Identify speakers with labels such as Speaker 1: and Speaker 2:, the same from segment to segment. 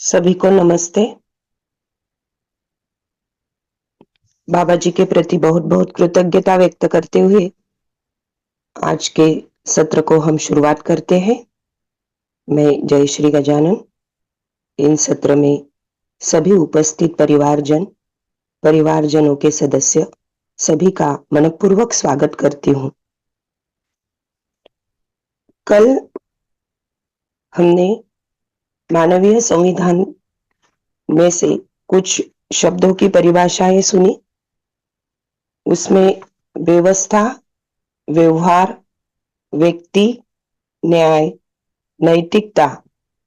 Speaker 1: सभी को नमस्ते। बाबा जी के प्रति बहुत बहुत कृतज्ञता व्यक्त करते हुए आज के सत्र को हम शुरुआत करते हैं। मैं जय श्री गजानन इन सत्र में सभी उपस्थित परिवारजनों के सदस्य सभी का मनपूर्वक स्वागत करती हूँ। कल हमने मानवीय संविधान में से कुछ शब्दों की परिभाषाएं सुनी। उसमें व्यवस्था, व्यवहार, व्यक्ति, न्याय, नैतिकता,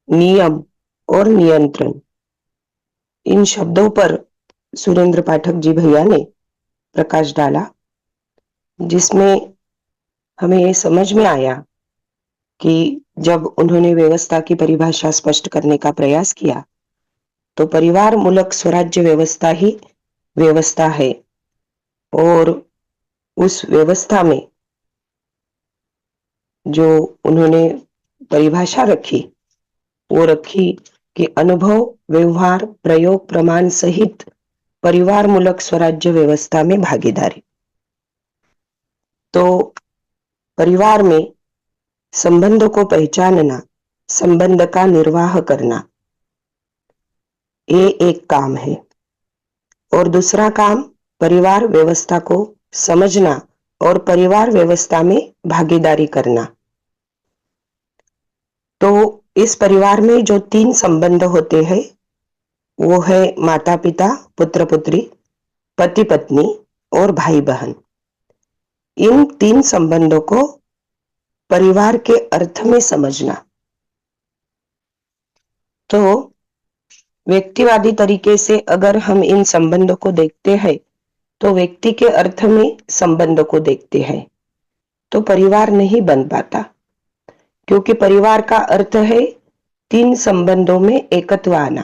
Speaker 1: नियम और नियंत्रण, इन शब्दों पर सुरेंद्र पाठक जी भैया ने प्रकाश डाला, जिसमें हमें ये समझ में आया कि जब उन्होंने व्यवस्था की परिभाषा स्पष्ट करने का प्रयास किया तो परिवार मूलक स्वराज्य व्यवस्था ही व्यवस्था है और उस व्यवस्था में जो उन्होंने परिभाषा रखी वो रखी कि अनुभव, व्यवहार, प्रयोग, प्रमाण सहित परिवार मूलक स्वराज्य व्यवस्था में भागीदारी। तो परिवार में संबंधों को पहचानना, संबंध का निर्वाह करना, ये एक काम है और दूसरा काम परिवार व्यवस्था को समझना और परिवार व्यवस्था में भागीदारी करना। तो इस परिवार में जो 3 संबंध होते हैं वो है माता पिता, पुत्र पुत्री, पति पत्नी और भाई बहन। इन 3 संबंधों को परिवार के अर्थ में समझना। तो व्यक्तिवादी तरीके से अगर हम इन संबंधों को देखते हैं तो व्यक्ति के अर्थ में संबंध को देखते हैं तो परिवार नहीं बन पाता, क्योंकि परिवार का अर्थ है 3 संबंधों में एकत्व आना।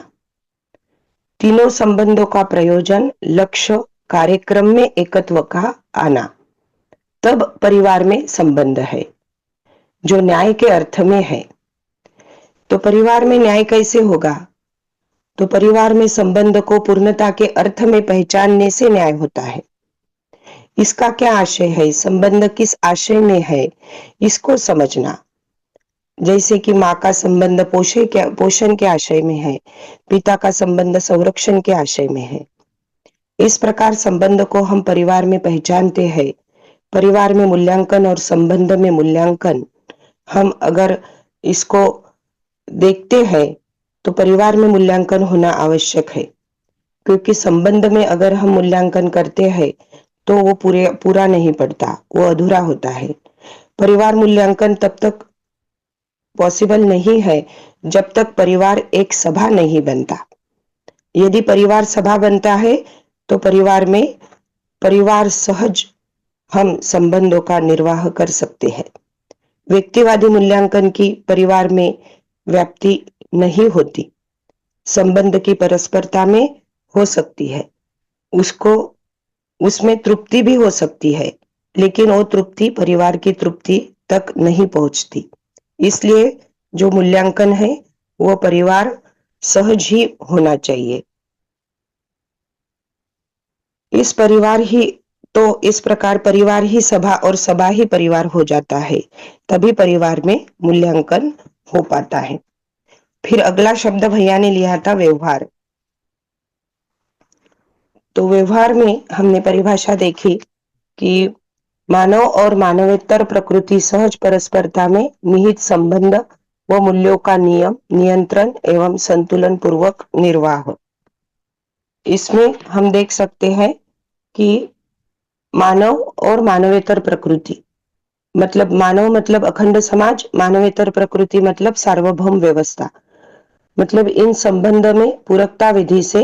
Speaker 1: तीनों संबंधों का प्रयोजन, लक्ष्य, कार्यक्रम में एकत्व का आना, तब परिवार में संबंध है जो न्याय के अर्थ में है। तो परिवार में न्याय कैसे होगा? तो परिवार में संबंध को पूर्णता के अर्थ में पहचानने से न्याय होता है। इसका क्या आशय है, संबंध किस आशय में है, इसको समझना। जैसे कि माँ का संबंध पोषण के आशय में है, पिता का संबंध संरक्षण के आशय में है। इस प्रकार संबंध को हम परिवार में पहचानते हैं। परिवार में मूल्यांकन और संबंध में मूल्यांकन, हम अगर इसको देखते हैं तो परिवार में मूल्यांकन होना आवश्यक है, क्योंकि संबंध में अगर हम मूल्यांकन करते हैं तो वो पूरा नहीं पड़ता, वो अधूरा होता है। परिवार मूल्यांकन तब तक पॉसिबल नहीं है जब तक परिवार एक सभा नहीं बनता। यदि परिवार सभा बनता है तो परिवार सहज हम संबंधों का निर्वाह कर सकते हैं। व्यक्तिवादी मूल्यांकन की परिवार में व्याप्ति नहीं होती, संबंध की परस्परता में हो सकती है, उसमें तृप्ति भी हो सकती है, लेकिन वो तृप्ति परिवार की तृप्ति तक नहीं पहुंचती। इसलिए जो मूल्यांकन है वो परिवार सहज ही होना चाहिए। इस प्रकार परिवार ही सभा और सभा ही परिवार हो जाता है, तभी परिवार में मूल्यांकन हो पाता है। फिर अगला शब्द भैया ने लिया था व्यवहार। तो व्यवहार में हमने परिभाषा देखी कि मानव और मानवेतर प्रकृति सहज परस्परता में निहित संबंध व मूल्यों का नियम, नियंत्रण एवं संतुलन पूर्वक निर्वाह। इसमें हम देख सकते हैं कि मानव और मानवेतर प्रकृति मतलब मानव मतलब अखंड समाज, मानवेतर प्रकृति मतलब सार्वभौम व्यवस्था। मतलब इन संबंध में पूरकता विधि से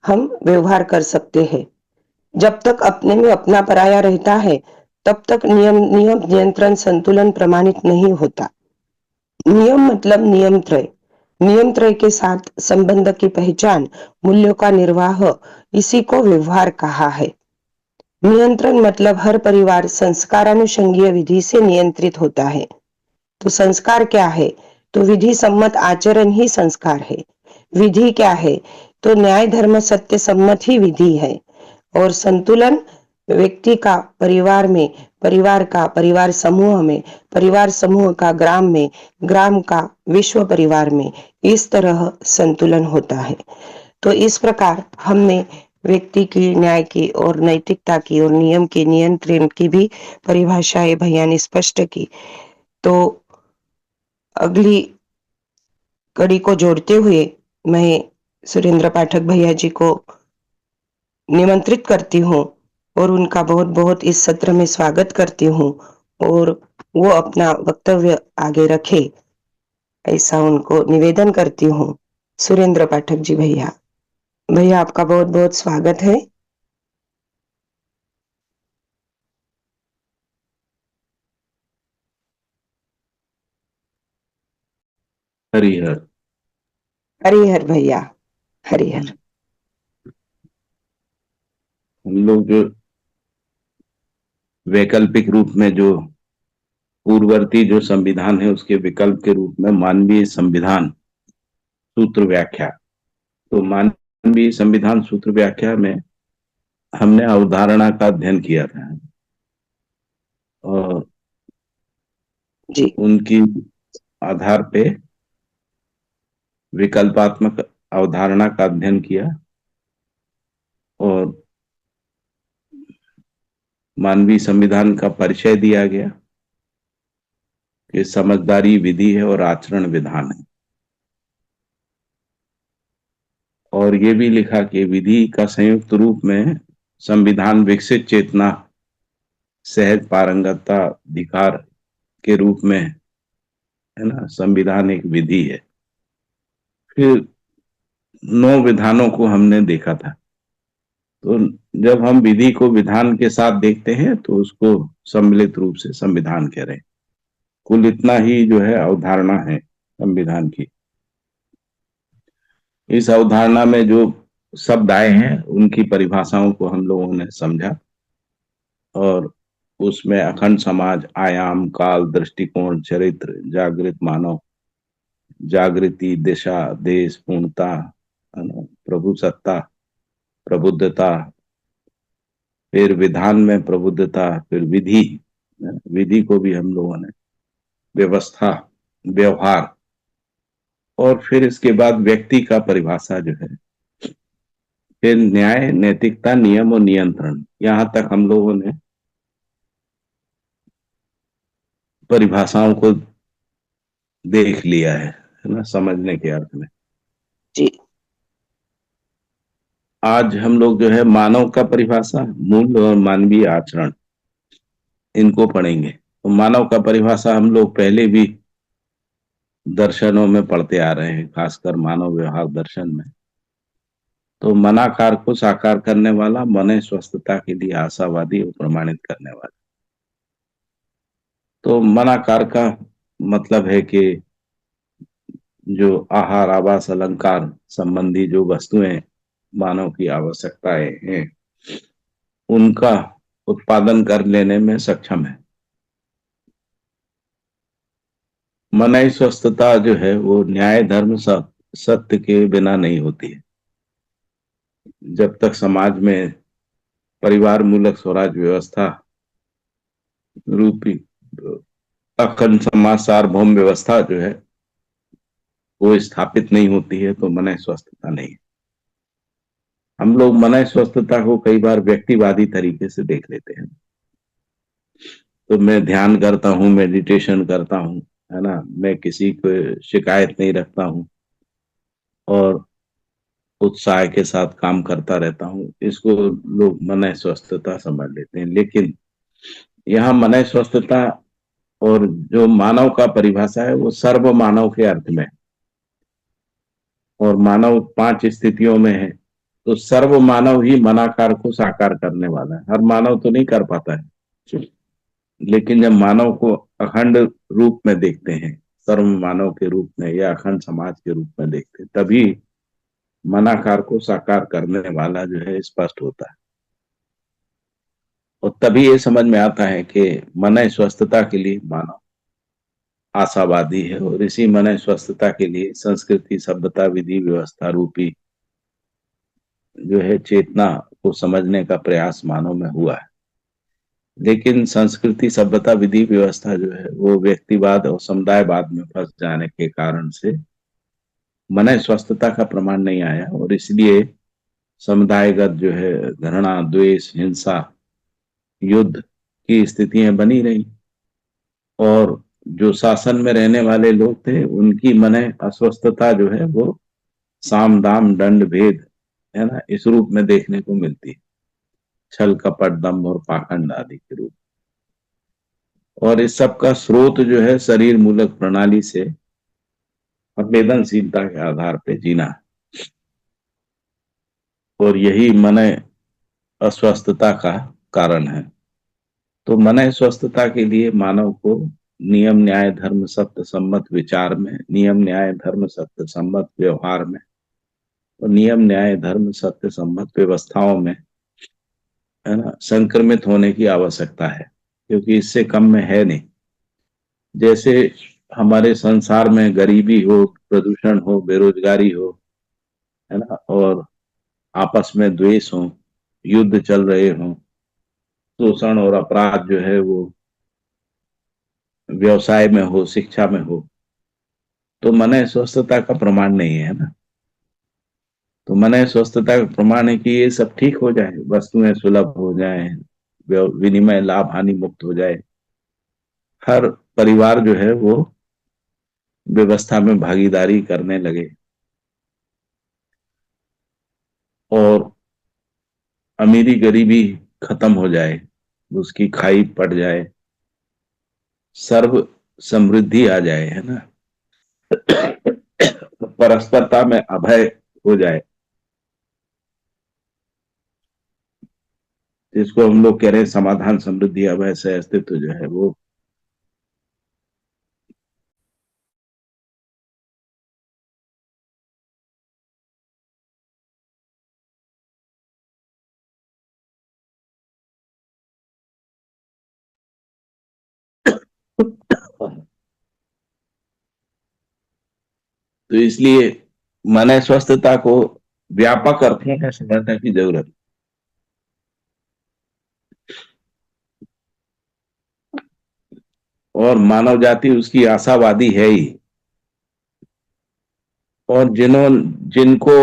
Speaker 1: हम व्यवहार कर सकते हैं। जब तक अपने में अपना पराया रहता है तब तक नियम नियंत्रण संतुलन प्रमाणित नहीं होता। नियम मतलब नियम त्रय के साथ संबंध की पहचान, मूल्यों का निर्वाह, इसी को व्यवहार कहा है। नियंत्रण मतलब हर परिवार संस्कारानुषंगीय विधि से नियंत्रित होता है। तो संस्कार क्या है? तो विधि सम्मत आचरण ही संस्कार है। विधि क्या है? तो न्याय धर्म सत्य सम्मत ही विधि है। और संतुलन व्यक्ति का परिवार में, परिवार का परिवार समूह में, परिवार समूह का ग्राम में, ग्राम का विश्व परिवार में, इस तरह संतुलन होता है। तो इस प्रकार हमने व्यक्ति की, न्याय की और नैतिकता की और नियम की, नियंत्रण की भी परिभाषाएं भैया ने स्पष्ट की। तो अगली कड़ी को जोड़ते हुए मैं सुरेंद्र पाठक भैया जी को निमंत्रित करती हूँ और उनका बहुत बहुत इस सत्र में स्वागत करती हूँ और वो अपना वक्तव्य आगे रखे, ऐसा उनको निवेदन करती हूँ। सुरेंद्र पाठक जी भैया, भैया आपका बहुत बहुत स्वागत है।
Speaker 2: हरिहर।
Speaker 1: हरिहर भैया, हरिहर।
Speaker 2: हम लोग जो वैकल्पिक रूप में जो पूर्ववर्ती जो संविधान है उसके विकल्प के रूप में मानवीय संविधान सूत्र व्याख्या, तो मानवीय संविधान सूत्र व्याख्या में हमने अवधारणा का अध्ययन किया था और
Speaker 1: जी
Speaker 2: उनकी आधार पे विकल्पात्मक अवधारणा का अध्ययन किया और मानवीय संविधान का परिचय दिया गया कि समझदारी विधि है और आचरण विधान है। और ये भी लिखा कि विधि का संयुक्त रूप में संविधान विकसित चेतना सहज पारंगतता अधिकार के रूप में है ना, संविधान एक विधि है। फिर 9 विधानों को हमने देखा था। तो जब हम विधि को विधान के साथ देखते हैं तो उसको सम्मिलित रूप से संविधान कह रहे हैं। कुल इतना ही जो है अवधारणा है संविधान की। इस अवधारणा में जो शब्द आए हैं उनकी परिभाषाओं को हम लोगों ने समझा और उसमें अखंड समाज, आयाम, काल, दृष्टिकोण, चरित्र, जागृत मानव, जागृति, दिशा, देश, पूर्णता, प्रभु सत्ता, प्रबुद्धता, फिर विधान में प्रबुद्धता, फिर विधि, विधि को भी हम लोगों ने व्यवस्था, व्यवहार, और फिर इसके बाद व्यक्ति का परिभाषा जो है, फिर न्याय, नैतिकता, नियम और नियंत्रण, यहां तक हम लोगों ने परिभाषाओं को देख लिया है ना, समझने के अर्थ में।
Speaker 1: जी
Speaker 2: आज हम लोग जो है मानव का परिभाषा, मूल्य और मानवीय आचरण, इनको पढ़ेंगे। तो मानव का परिभाषा हम लोग पहले भी दर्शनों में पढ़ते आ रहे हैं, खासकर मानव व्यवहार दर्शन में। तो मनाकार को साकार करने वाला, मन स्वस्थता के लिए आशावादी और प्रमाणित करने वाला। तो मनाकार का मतलब है कि जो आहार, आवास, अलंकार संबंधी जो वस्तुएं मानव की आवश्यकताएं हैं उनका उत्पादन कर लेने में सक्षम है। मन स्वस्थता जो है वो न्याय, धर्म, सत्य के बिना नहीं होती है। जब तक समाज में परिवार मूलक स्वराज व्यवस्था रूपी अखंड समाज सार्वभौम व्यवस्था जो है वो स्थापित नहीं होती है तो मन स्वस्थता नहीं है। हम लोग मन स्वस्थता को कई बार व्यक्तिवादी तरीके से देख लेते हैं। तो मैं ध्यान करता हूँ, मेडिटेशन करता हूँ, है ना, मैं किसी को शिकायत नहीं रखता हूँ और उत्साह के साथ काम करता रहता हूँ, इसको लोग मन स्वस्थता समझ लेते हैं। लेकिन यहाँ मन स्वस्थता और जो मानव का परिभाषा है वो सर्व मानव के अर्थ में, और मानव 5 स्थितियों में है। तो सर्व मानव ही मनाकार को साकार करने वाला है। हर मानव तो नहीं कर पाता है, लेकिन जब मानव को अखंड रूप में देखते हैं, सर्व मानव के रूप में या अखंड समाज के रूप में देखते हैं, तभी मनाकार को साकार करने वाला जो है स्पष्ट होता है। और तभी ये समझ में आता है कि मन स्वस्थता के लिए मानव आशावादी है और इसी मन स्वस्थता के लिए संस्कृति सभ्यता विधि व्यवस्था रूपी जो है चेतना को समझने का प्रयास मानव में हुआ है। लेकिन संस्कृति सभ्यता विधि व्यवस्था जो है वो व्यक्तिवाद और समुदायवाद में फंस जाने के कारण से मन स्वस्थता का प्रमाण नहीं आया और इसलिए समुदायगत जो है घृणा द्वेष हिंसा युद्ध की स्थितियां बनी रही और जो शासन में रहने वाले लोग थे उनकी मन अस्वस्थता जो है वो साम दाम दंड भेद है ना इस रूप में देखने को मिलती है, छल कपट दंभ और पाखंड आदि के रूप। और इस सब का स्रोत जो है शरीर मूलक प्रणाली से संवेदनशीलता के आधार पर जीना और यही मन अस्वस्थता का कारण है। तो मन स्वस्थता के लिए मानव को नियम न्याय धर्म सत्य सम्मत विचार में, नियम न्याय धर्म सत्य सम्मत व्यवहार में और नियम न्याय धर्म सत्य सम्मत व्यवस्थाओं में है ना संक्रमित होने की आवश्यकता है, क्योंकि इससे कम में है नहीं। जैसे हमारे संसार में गरीबी हो, प्रदूषण हो, बेरोजगारी हो, है ना, और आपस में द्वेष हो, युद्ध चल रहे हो, शोषण और अपराध जो है वो व्यवसाय में हो, शिक्षा में हो, तो मन स्वस्थता का प्रमाण नहीं है ना। तो मन स्वस्थता का प्रमाण है कि ये सब ठीक हो जाए, वस्तुएं सुलभ हो जाए, विनिमय लाभ हानि मुक्त हो जाए, हर परिवार जो है वो व्यवस्था में भागीदारी करने लगे और अमीरी गरीबी खत्म हो जाए, उसकी खाई पड़ जाए, सर्व समृद्धि आ जाए, है ना, परस्परता में अभय हो जाए, जिसको हम लोग कह रहे हैं समाधान समृद्धि अभय से अस्तित्व जो है वो तो इसलिए मन स्वस्थता को व्यापक अर्थों में समझने की जरूरत है। और मानव जाति उसकी आशावादी है ही। और जिनको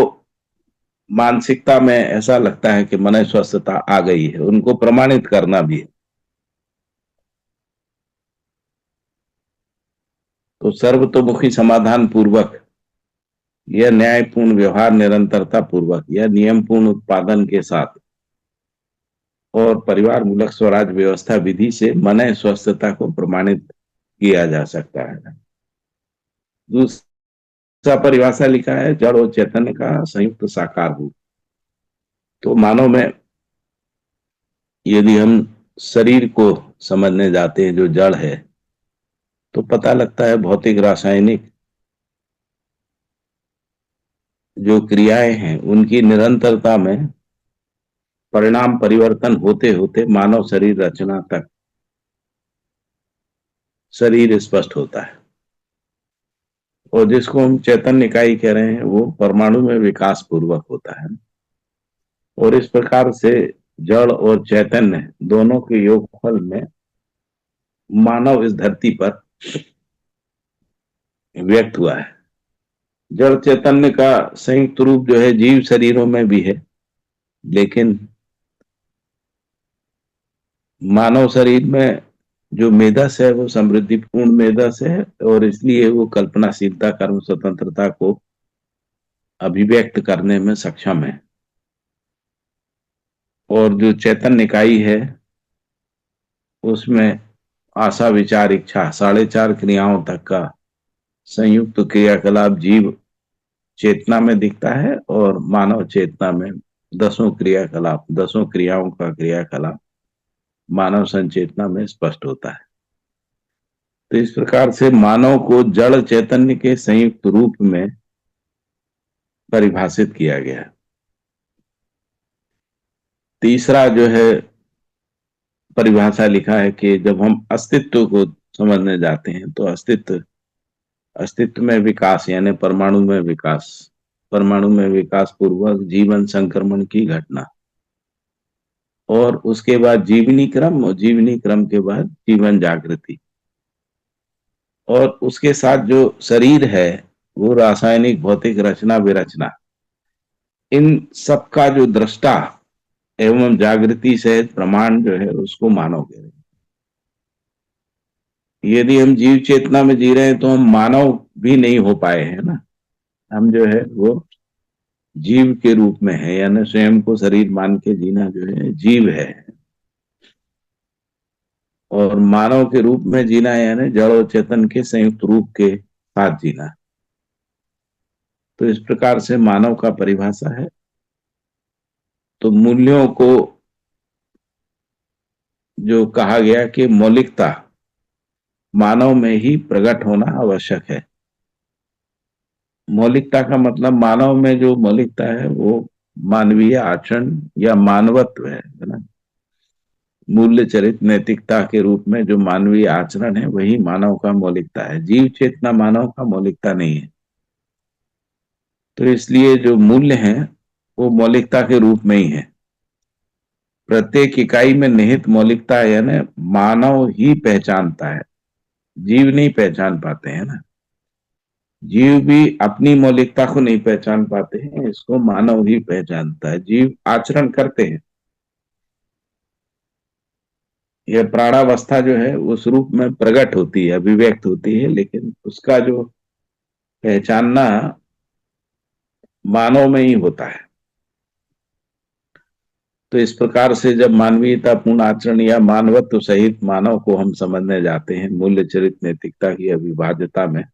Speaker 2: मानसिकता में ऐसा लगता है कि मन स्वस्थता आ गई है, उनको प्रमाणित करना भी है। तो सर्वतोमुखी समाधान पूर्वक यह न्यायपूर्ण व्यवहार निरंतरता पूर्वक यह नियमपूर्ण उत्पादन के साथ और परिवार मूलक स्वराज व्यवस्था विधि से मन स्वस्थता को प्रमाणित किया जा सकता है। दूसरा परिभाषा लिखा है जड़ और चैतन्य का संयुक्त साकार रूप। तो मानव में यदि हम शरीर को समझने जाते हैं जो जड़ है, तो पता लगता है भौतिक रासायनिक जो क्रियाएं हैं उनकी निरंतरता में परिणाम परिवर्तन होते होते मानव शरीर रचना तक शरीर स्पष्ट होता है। और जिसको हम चैतन्य इकाई कह रहे हैं वो परमाणु में विकास पूर्वक होता है। और इस प्रकार से जड़ और चैतन्य दोनों के योगफल में मानव इस धरती पर व्यक्त हुआ है। जड़ चैतन्य का संयुक्त रूप जो है जीव शरीरों में भी है, लेकिन मानव शरीर में जो मेधस है वो समृद्धिपूर्ण मेधस है और इसलिए वो कल्पनाशीलता कर्म स्वतंत्रता को अभिव्यक्त करने में सक्षम है। और जो चैतन्य इकाई है उसमें आशा विचार इच्छा 4.5 क्रियाओं तक का संयुक्त क्रियाकलाप जीव चेतना में दिखता है और मानव चेतना में 10 क्रियाओं का क्रियाकलाप मानव संचेतना में स्पष्ट होता है। तो इस प्रकार से मानव को जड़ चैतन्य के संयुक्त रूप में परिभाषित किया गया। तीसरा जो है परिभाषा लिखा है कि जब हम अस्तित्व को समझने जाते हैं तो अस्तित्व अस्तित्व में विकास यानी परमाणु में विकास, परमाणु में विकास पूर्वक जीवन संक्रमण की घटना, और उसके बाद जीवनी क्रम, और जीवनी क्रम के बाद जीवन जागृति, और उसके साथ जो शरीर है वो रासायनिक भौतिक रचना विरचना, इन सबका जो दृष्टा एवं जागृति सहित प्रमाण जो है उसको मानव कह रहे हैं। यदि हम जीव चेतना में जी रहे हैं तो हम मानव भी नहीं हो पाए हैं ना, हम जो है वो जीव के रूप में है, यानी स्वयं को शरीर मान के जीना जो है जीव है, और मानव के रूप में जीना यानी जड़ और चेतन के संयुक्त रूप के साथ जीना। तो इस प्रकार से मानव का परिभाषा है। तो मूल्यों को जो कहा गया कि मौलिकता मानव में ही प्रकट होना आवश्यक है। मौलिकता का मतलब मानव में जो मौलिकता है वो मानवीय आचरण या मानवत्व है ना। मूल्य चरित्र नैतिकता के रूप में जो मानवीय आचरण है वही मानव का मौलिकता है। जीव चेतना मानव का मौलिकता नहीं है। तो इसलिए जो मूल्य हैं वो मौलिकता के रूप में ही है। प्रत्येक इकाई में निहित मौलिकता यानी मानव ही पहचानता है, जीव नहीं पहचान पाते हैं ना। जीव भी अपनी मौलिकता को नहीं पहचान पाते हैं, इसको मानव ही पहचानता है। जीव आचरण करते हैं, यह प्राणावस्था जो है उस रूप में प्रकट होती है, अभिव्यक्त होती है, लेकिन उसका जो पहचानना मानव में ही होता है। तो इस प्रकार से जब मानवीयता पूर्ण आचरण या मानवत्व सहित मानव को हम समझने जाते हैं मूल्य चरित्र नैतिकता की अविभाज्यता में,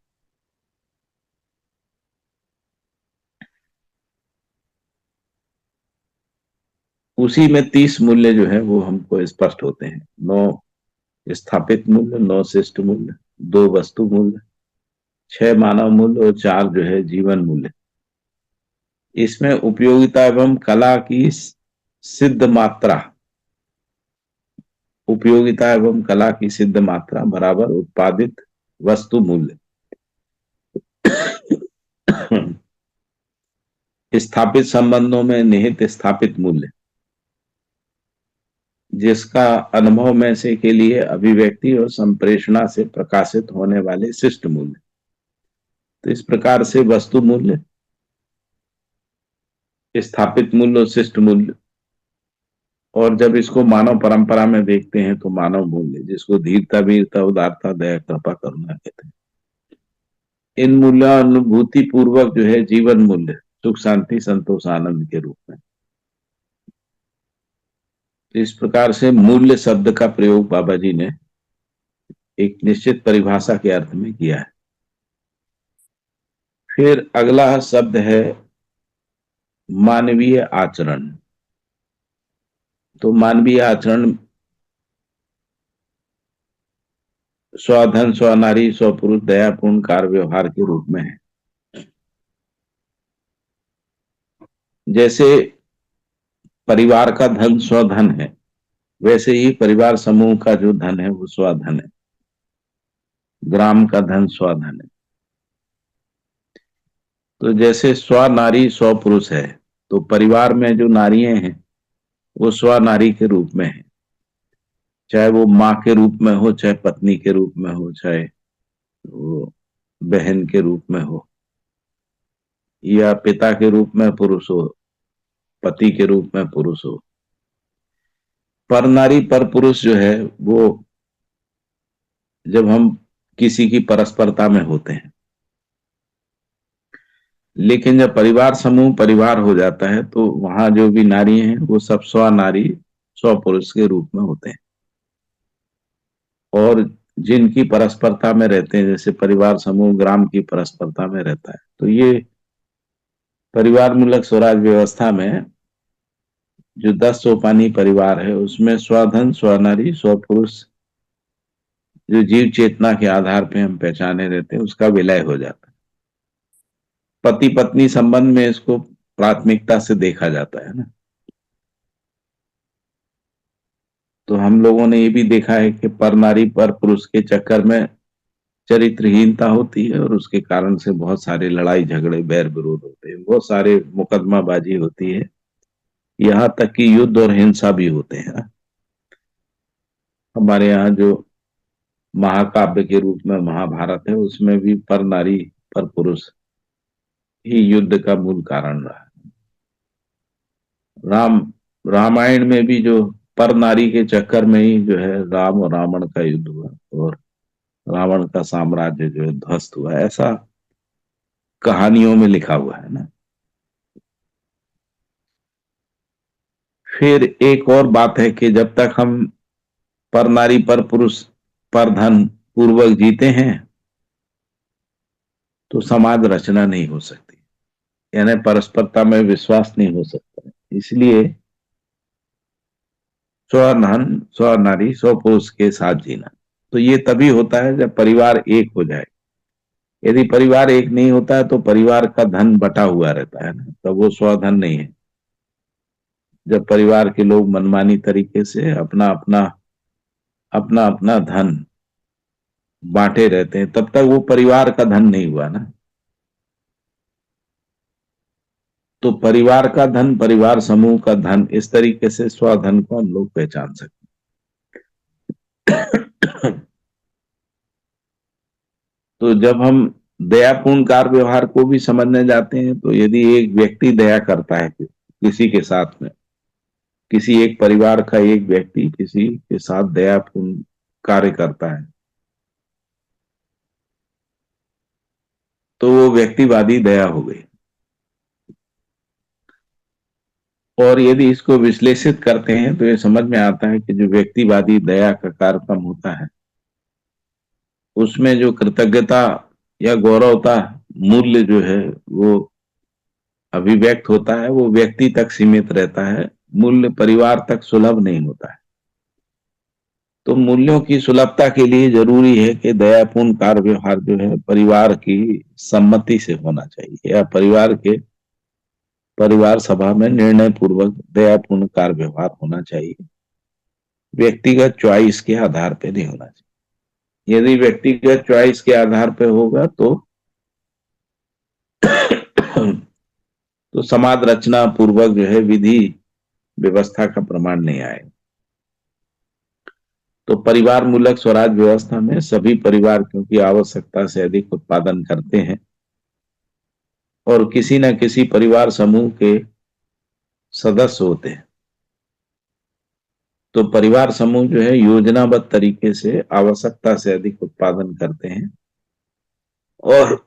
Speaker 2: उसी में 30 मूल्य जो है वो हमको स्पष्ट होते हैं। 9 स्थापित मूल्य, 9 शिष्ट मूल्य, 2 वस्तु मूल्य, 6 मानव मूल्य और 4 जो है जीवन मूल्य। इसमें उपयोगिता एवं कला की सिद्ध मात्रा, उपयोगिता एवं कला की सिद्ध मात्रा बराबर उत्पादित वस्तु मूल्य। स्थापित संबंधों में निहित स्थापित मूल्य, जिसका अनुभव में से के लिए अभिव्यक्ति और संप्रेषणा से प्रकाशित होने वाले शिष्ट मूल्य। तो इस प्रकार से वस्तु मूल्य, स्थापित मूल्य और शिष्ट मूल्य, और जब इसको मानव परंपरा में देखते हैं तो मानव मूल्य, जिसको धीरता वीरता उदारता दया कृपा करुणा कहते हैं। इन मूल्यानुभूति पूर्वक जो है जीवन मूल्य सुख शांति संतोष आनंद के रूप में। तो इस प्रकार से मूल्य शब्द का प्रयोग बाबा जी ने एक निश्चित परिभाषा के अर्थ में किया है। फिर अगला शब्द है मानवीय आचरण। तो मानवीय आचरण स्वधन स्वनारी स्वपुरुष दयापूर्ण कार्य व्यवहार के रूप में है। जैसे परिवार का धन स्वधन है, वैसे ही परिवार समूह का जो धन है वो स्वधन है। ग्राम का धन स्वधन है। तो जैसे स्व नारी स्व पुरुष है, तो परिवार में जो नारियां हैं वो स्व नारी के रूप में है, चाहे वो माँ के रूप में हो, चाहे पत्नी के रूप में हो, चाहे वो बहन के रूप में हो, या पिता के रूप में पुरुष हो, पति के रूप में पुरुष हो। पर नारी पर पुरुष जो है वो जब हम किसी की परस्परता में होते हैं, लेकिन जब परिवार समूह परिवार हो जाता है तो वहां जो भी नारी हैं वो सब स्व नारी स्व पुरुष के रूप में होते हैं। और जिनकी परस्परता में रहते हैं, जैसे परिवार समूह ग्राम की परस्परता में रहता है, तो ये परिवार मूलक स्वराज व्यवस्था में जो 10 सोपानी परिवार है उसमें स्वधन स्वनारी स्वपुरुष जो जीव चेतना के आधार पे हम पहचाने रहते हैं उसका विलय हो जाता है। पति पत्नी संबंध में इसको प्राथमिकता से देखा जाता है ना। तो हम लोगों ने ये भी देखा है कि पर नारी पर पुरुष के चक्कर में चरित्रहीनता होती है और उसके कारण से बहुत सारे लड़ाई झगड़े बैर विरोध होते हैं, बहुत सारे मुकदमाबाजी होती है, यहाँ तक कि युद्ध और हिंसा भी होते हैं। हमारे यहाँ जो महाकाव्य के रूप में महाभारत है, उसमें भी पर नारी पर पुरुष ही युद्ध का मूल कारण रहा। राम रामायण में भी जो पर नारी के चक्कर में ही जो है राम और रावण का युद्ध हुआ और रावण का साम्राज्य जो है ध्वस्त हुआ, ऐसा कहानियों में लिखा हुआ है ना। फिर एक और बात है कि जब तक हम पर नारी पर पुरुष पर धन पूर्वक जीते हैं तो समाज रचना नहीं हो सकती, यानी परस्परता में विश्वास नहीं हो सकता। इसलिए स्व धन स्व नारी स्व पुरुष के साथ जीना, तो ये तभी होता है जब परिवार एक हो जाए। यदि परिवार एक नहीं होता है तो परिवार का धन बटा हुआ रहता है ना, तो वो स्वधन नहीं है। जब परिवार के लोग मनमानी तरीके से अपना अपना अपना अपना धन बांटे रहते हैं, तब तक वो परिवार का धन नहीं हुआ ना। तो परिवार का धन, परिवार समूह का धन, इस तरीके से स्वधन को हम लोग पहचान सकते हैं। तो जब हम दयापूर्ण कार्य व्यवहार को भी समझने जाते हैं, तो यदि एक व्यक्ति दया करता है किसी के साथ में, किसी एक परिवार का एक व्यक्ति किसी के साथ दयापूर्ण कार्य करता है, तो वो व्यक्तिवादी दया हो गई। और यदि इसको विश्लेषित करते हैं तो ये समझ में आता है कि जो व्यक्तिवादी दया का कार्यक्रम होता है, उसमें जो कृतज्ञता या गौरवता मूल्य जो है वो अभिव्यक्त होता है, वो व्यक्ति तक सीमित रहता है, मूल्य परिवार तक सुलभ नहीं होता है। तो मूल्यों की सुलभता के लिए जरूरी है कि दयापूर्ण कार्य व्यवहार जो है परिवार की सम्मति से होना चाहिए, या परिवार सभा में निर्णय पूर्वक दयापूर्ण कार्य व्यवहार होना चाहिए, व्यक्तिगत चॉइस के आधार पर नहीं होना चाहिए। यदि व्यक्तिगत चॉइस के आधार पर होगा तो तो समाज रचना पूर्वक जो है विधि व्यवस्था का प्रमाण नहीं आएगा। तो परिवार मूलक स्वराज व्यवस्था में सभी परिवार क्योंकि आवश्यकता से अधिक उत्पादन करते हैं और किसी न किसी परिवार समूह के सदस्य होते हैं, तो परिवार समूह जो है योजनाबद्ध तरीके से आवश्यकता से अधिक उत्पादन करते हैं और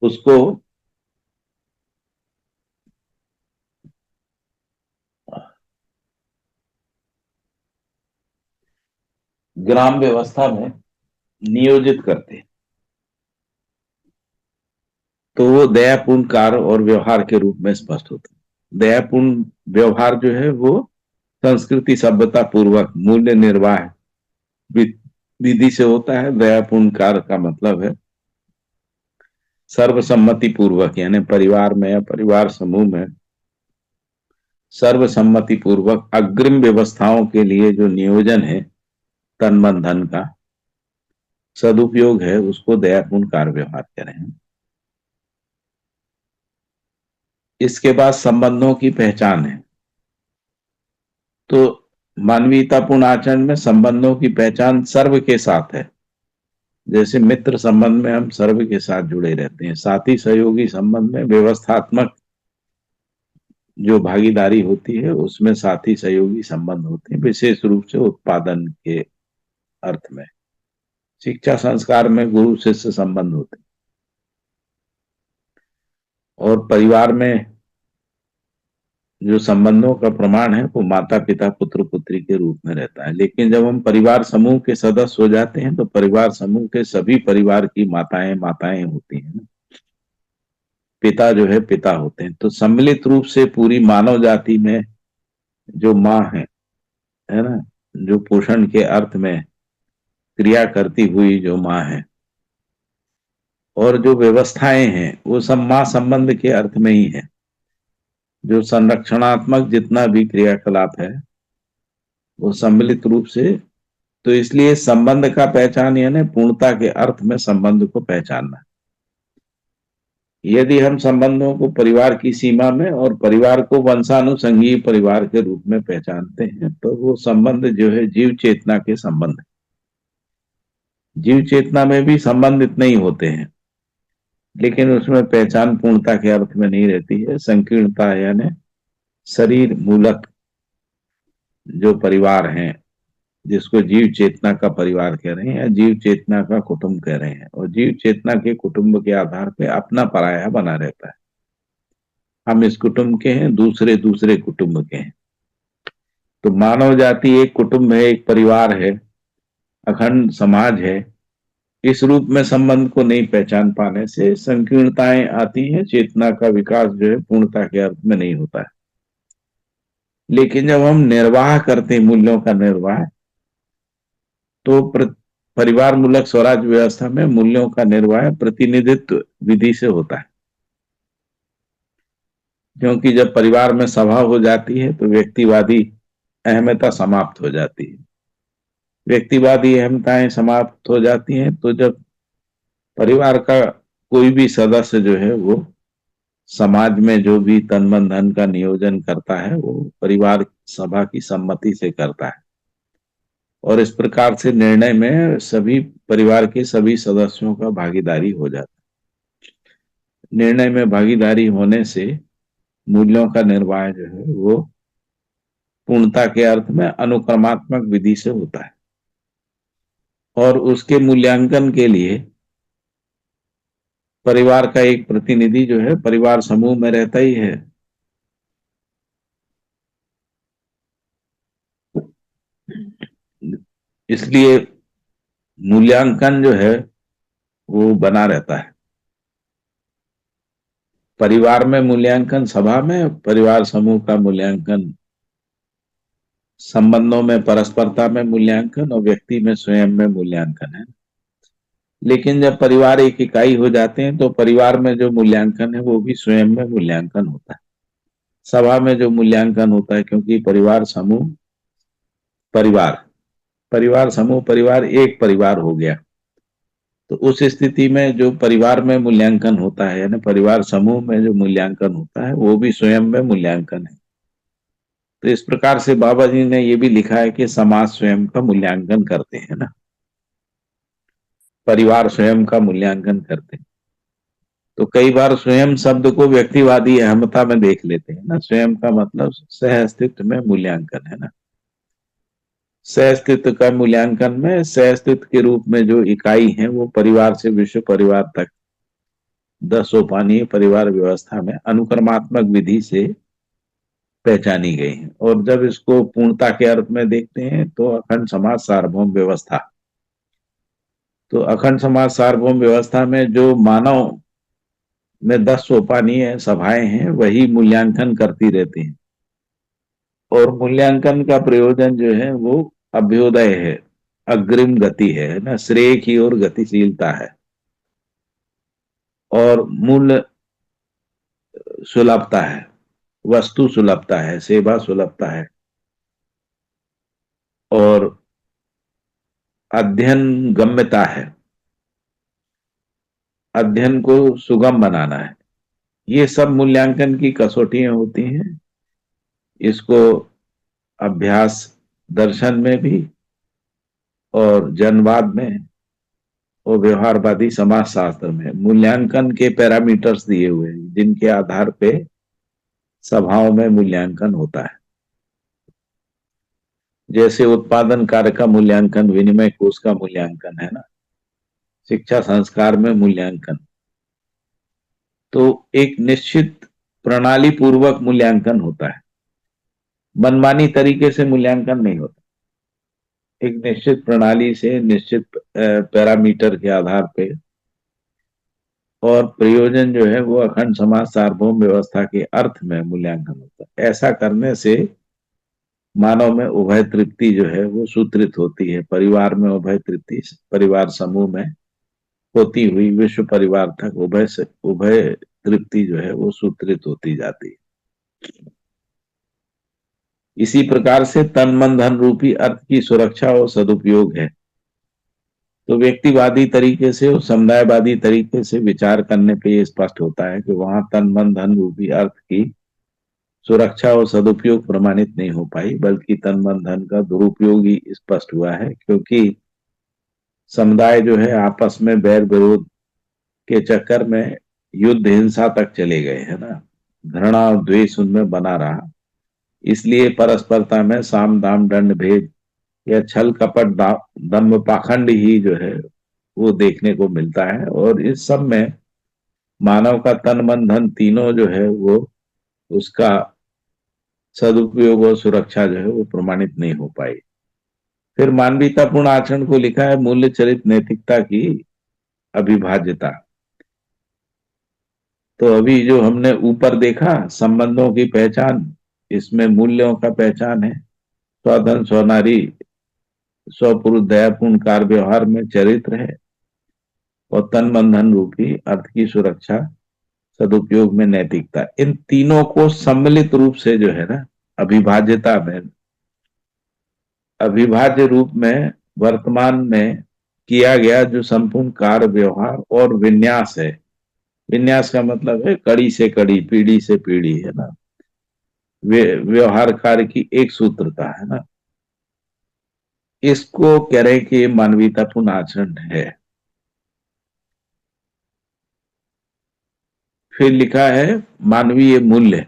Speaker 2: उसको ग्राम व्यवस्था में नियोजित करते हैं। तो वो दयापूर्ण कार्य और व्यवहार के रूप में स्पष्ट होता है। दयापूर्ण व्यवहार जो है वो संस्कृति सभ्यता पूर्वक मूल्य निर्वाह विधि से होता है। दयापूर्ण कार्य का मतलब है सर्वसम्मति पूर्वक, यानी परिवार में या परिवार समूह में सर्वसम्मति पूर्वक अग्रिम व्यवस्थाओं के लिए जो नियोजन है तन मन धन का सदुपयोग है, उसको दयापूर्ण कार्य व्यवहार करें। इसके बाद संबंधों की पहचान है। तो मानवीयतापूर्ण आचरण में संबंधों की पहचान सर्व के साथ है। जैसे मित्र संबंध में हम सर्व के साथ जुड़े रहते हैं, साथी सहयोगी संबंध में व्यवस्थात्मक जो भागीदारी होती है उसमें साथी सहयोगी संबंध होते हैं, विशेष रूप से उत्पादन के अर्थ में। शिक्षा संस्कार में गुरु शिष्य संबंध होते हैं और परिवार में जो संबंधों का प्रमाण है वो माता पिता पुत्र पुत्री के रूप में रहता है। लेकिन जब हम परिवार समूह के सदस्य हो जाते हैं तो परिवार समूह के सभी परिवार की माताएं माताएं होती हैं ना, पिता जो है पिता होते हैं। तो सम्मिलित रूप से पूरी मानव जाति में जो माँ है ना, जो पोषण के अर्थ में क्रिया करती हुई जो माँ है और जो व्यवस्थाएं हैं वो सब माँ संबंध के अर्थ में ही है। जो संरक्षणात्मक जितना भी क्रियाकलाप है वो सम्मिलित रूप से, तो इसलिए संबंध का पहचान यानी पूर्णता के अर्थ में संबंध को पहचानना। यदि हम संबंधों को परिवार की सीमा में और परिवार को वंशानुसंगीय परिवार के रूप में पहचानते हैं तो वो संबंध जो है जीव चेतना के संबंध है। जीव चेतना में भी संबंध इतने ही होते हैं, लेकिन उसमें पहचान पूर्णता के अर्थ में नहीं रहती है। संकीर्णता यानी शरीर मूलक जो परिवार हैं, जिसको जीव चेतना का परिवार कह रहे हैं या जीव चेतना का कुटुंब कह रहे हैं, और जीव चेतना के कुटुंब के आधार पे अपना पराया बना रहता है। हम इस कुटुंब के हैं, दूसरे दूसरे कुटुंब के हैं। तो मानव जाति एक कुटुंब है, एक परिवार है, अखंड समाज है। इस रूप में संबंध को नहीं पहचान पाने से संकीर्णताएं आती हैं। चेतना का विकास जो है पूर्णता के अर्थ में नहीं होता है। लेकिन जब हम निर्वाह करते हैं, मूल्यों का निर्वाह, तो परिवार मूलक स्वराज व्यवस्था में मूल्यों का निर्वाह प्रतिनिधित्व विधि से होता है। क्योंकि जब परिवार में सभा हो जाती है तो व्यक्तिवादी अहमता समाप्त हो जाती है। व्यक्तिवादी अहमताएं समाप्त हो जाती हैं तो जब परिवार का कोई भी सदस्य जो है वो समाज में जो भी तन मन धन का नियोजन करता है वो परिवार सभा की सम्मति से करता है, और इस प्रकार से निर्णय में सभी परिवार के सभी सदस्यों का भागीदारी हो जाता है। निर्णय में भागीदारी होने से मूल्यों का निर्वाह जो है वो पूर्णता के अर्थ में अनुक्रमात्मक विधि से होता है, और उसके मूल्यांकन के लिए परिवार का एक प्रतिनिधि जो है परिवार समूह में रहता ही है। इसलिए मूल्यांकन जो है वो बना रहता है। परिवार में मूल्यांकन सभा में, परिवार समूह का मूल्यांकन संबंधों में परस्परता में मूल्यांकन, और व्यक्ति में स्वयं में मूल्यांकन है। लेकिन जब परिवार एक इकाई हो जाते हैं तो परिवार में जो मूल्यांकन है वो भी स्वयं में मूल्यांकन होता है। सभा में जो मूल्यांकन होता है, क्योंकि परिवार समूह परिवार परिवार समूह परिवार एक परिवार हो गया, तो उस स्थिति में जो परिवार में मूल्यांकन होता है यानी परिवार समूह में जो मूल्यांकन होता है वो भी स्वयं में मूल्यांकन है। तो इस प्रकार से बाबा जी ने ये भी लिखा है कि समाज स्वयं का मूल्यांकन करते हैं ना, परिवार स्वयं का मूल्यांकन करते हैं। तो कई बार स्वयं शब्द को व्यक्तिवादी अहमता में देख लेते हैं ना। स्वयं का मतलब सह अस्तित्व में मूल्यांकन है ना। सह अस्तित्व का मूल्यांकन में सह अस्तित्व के रूप में जो इकाई है वो परिवार से विश्व परिवार तक 10 सोपानीय परिवार व्यवस्था में अनुक्रमात्मक विधि से पहचानी गई है। और जब इसको पूर्णता के अर्थ में देखते हैं तो अखंड समाज सार्वभौम व्यवस्था, तो अखंड समाज सार्वभौम व्यवस्था में जो मानव में 10 सोपानीय सभाएं हैं वही मूल्यांकन करती रहती हैं, और मूल्यांकन का प्रयोजन जो है वो अभ्युदय है, अग्रिम गति है ना, श्रेय की ओर गतिशीलता है, और मूल्य सुलभता है, वस्तु सुलभता है, सेवा सुलभता है, और अध्ययन गम्यता है, अध्ययन को सुगम बनाना है। ये सब मूल्यांकन की कसौटियां होती हैं। इसको अभ्यास दर्शन में भी और जनवाद में और व्यवहारवादी समाज शास्त्र में मूल्यांकन के पैरामीटर्स दिए हुए हैं, जिनके आधार पे सभाओं में मूल्यांकन होता है। जैसे उत्पादन कार्य का मूल्यांकन, विनिमय कोष का मूल्यांकन है ना, शिक्षा संस्कार में मूल्यांकन, तो एक निश्चित प्रणाली पूर्वक मूल्यांकन होता है। मनमानी तरीके से मूल्यांकन नहीं होता। एक निश्चित प्रणाली से निश्चित पैरामीटर के आधार पे, और प्रयोजन जो है वो अखंड समाज सार्वभौम व्यवस्था के अर्थ में मूल्यांकन होता है। ऐसा करने से मानव में उभय तृप्ति जो है वो सूत्रित होती है। परिवार में उभय तृप्ति परिवार समूह में होती हुई विश्व परिवार तक उभय तृप्ति जो है वो सूत्रित होती जाती है। इसी प्रकार से तन मन धन रूपी अर्थ की सुरक्षा और सदुपयोग है। तो व्यक्तिवादी तरीके से और समुदायवादी तरीके से विचार करने पे ये स्पष्ट होता है कि वहां तन मन धन रूपी अर्थ की सुरक्षा और सदुपयोग प्रमाणित नहीं हो पाई, बल्कि तन मन धन का दुरुपयोग ही स्पष्ट हुआ है, क्योंकि समुदाय जो है आपस में बैर विरोध के चक्कर में युद्ध हिंसा तक चले गए, है ना। घृणा और द्वेष उनमें बना रहा। इसलिए परस्परता में साम दाम दंड भेद या छल कपट दम्भ पाखंड ही जो है वो देखने को मिलता है। और इस सब में मानव का तन मन धन तीनों जो है वो उसका सदुपयोग और सुरक्षा जो है वो प्रमाणित नहीं हो पाई। फिर मानवीयतापूर्ण आचरण को लिखा है मूल्य चरित नैतिकता की अविभाज्यता। तो अभी जो हमने ऊपर देखा संबंधों की पहचान, इसमें मूल्यों का पहचान है। स्वधन स्वनारी स्वपुरुष दयापूर्ण कार्य व्यवहार में चरित्र है, और तन मन धन रूपी अर्थ की सुरक्षा सदुपयोग में नैतिकता। इन तीनों को सम्मिलित रूप से जो है ना अविभाज्यता में, अविभाज्य रूप में वर्तमान में किया गया जो संपूर्ण कार्य व्यवहार और विन्यास है। विन्यास का मतलब है कड़ी से कड़ी, पीढ़ी से पीढ़ी, है ना। व्यवहार कार्य की एक सूत्रता, है ना। इसको कह रहे हैं कि मानवीयतापूर्ण आचरण है। फिर लिखा है मानवीय मूल्य।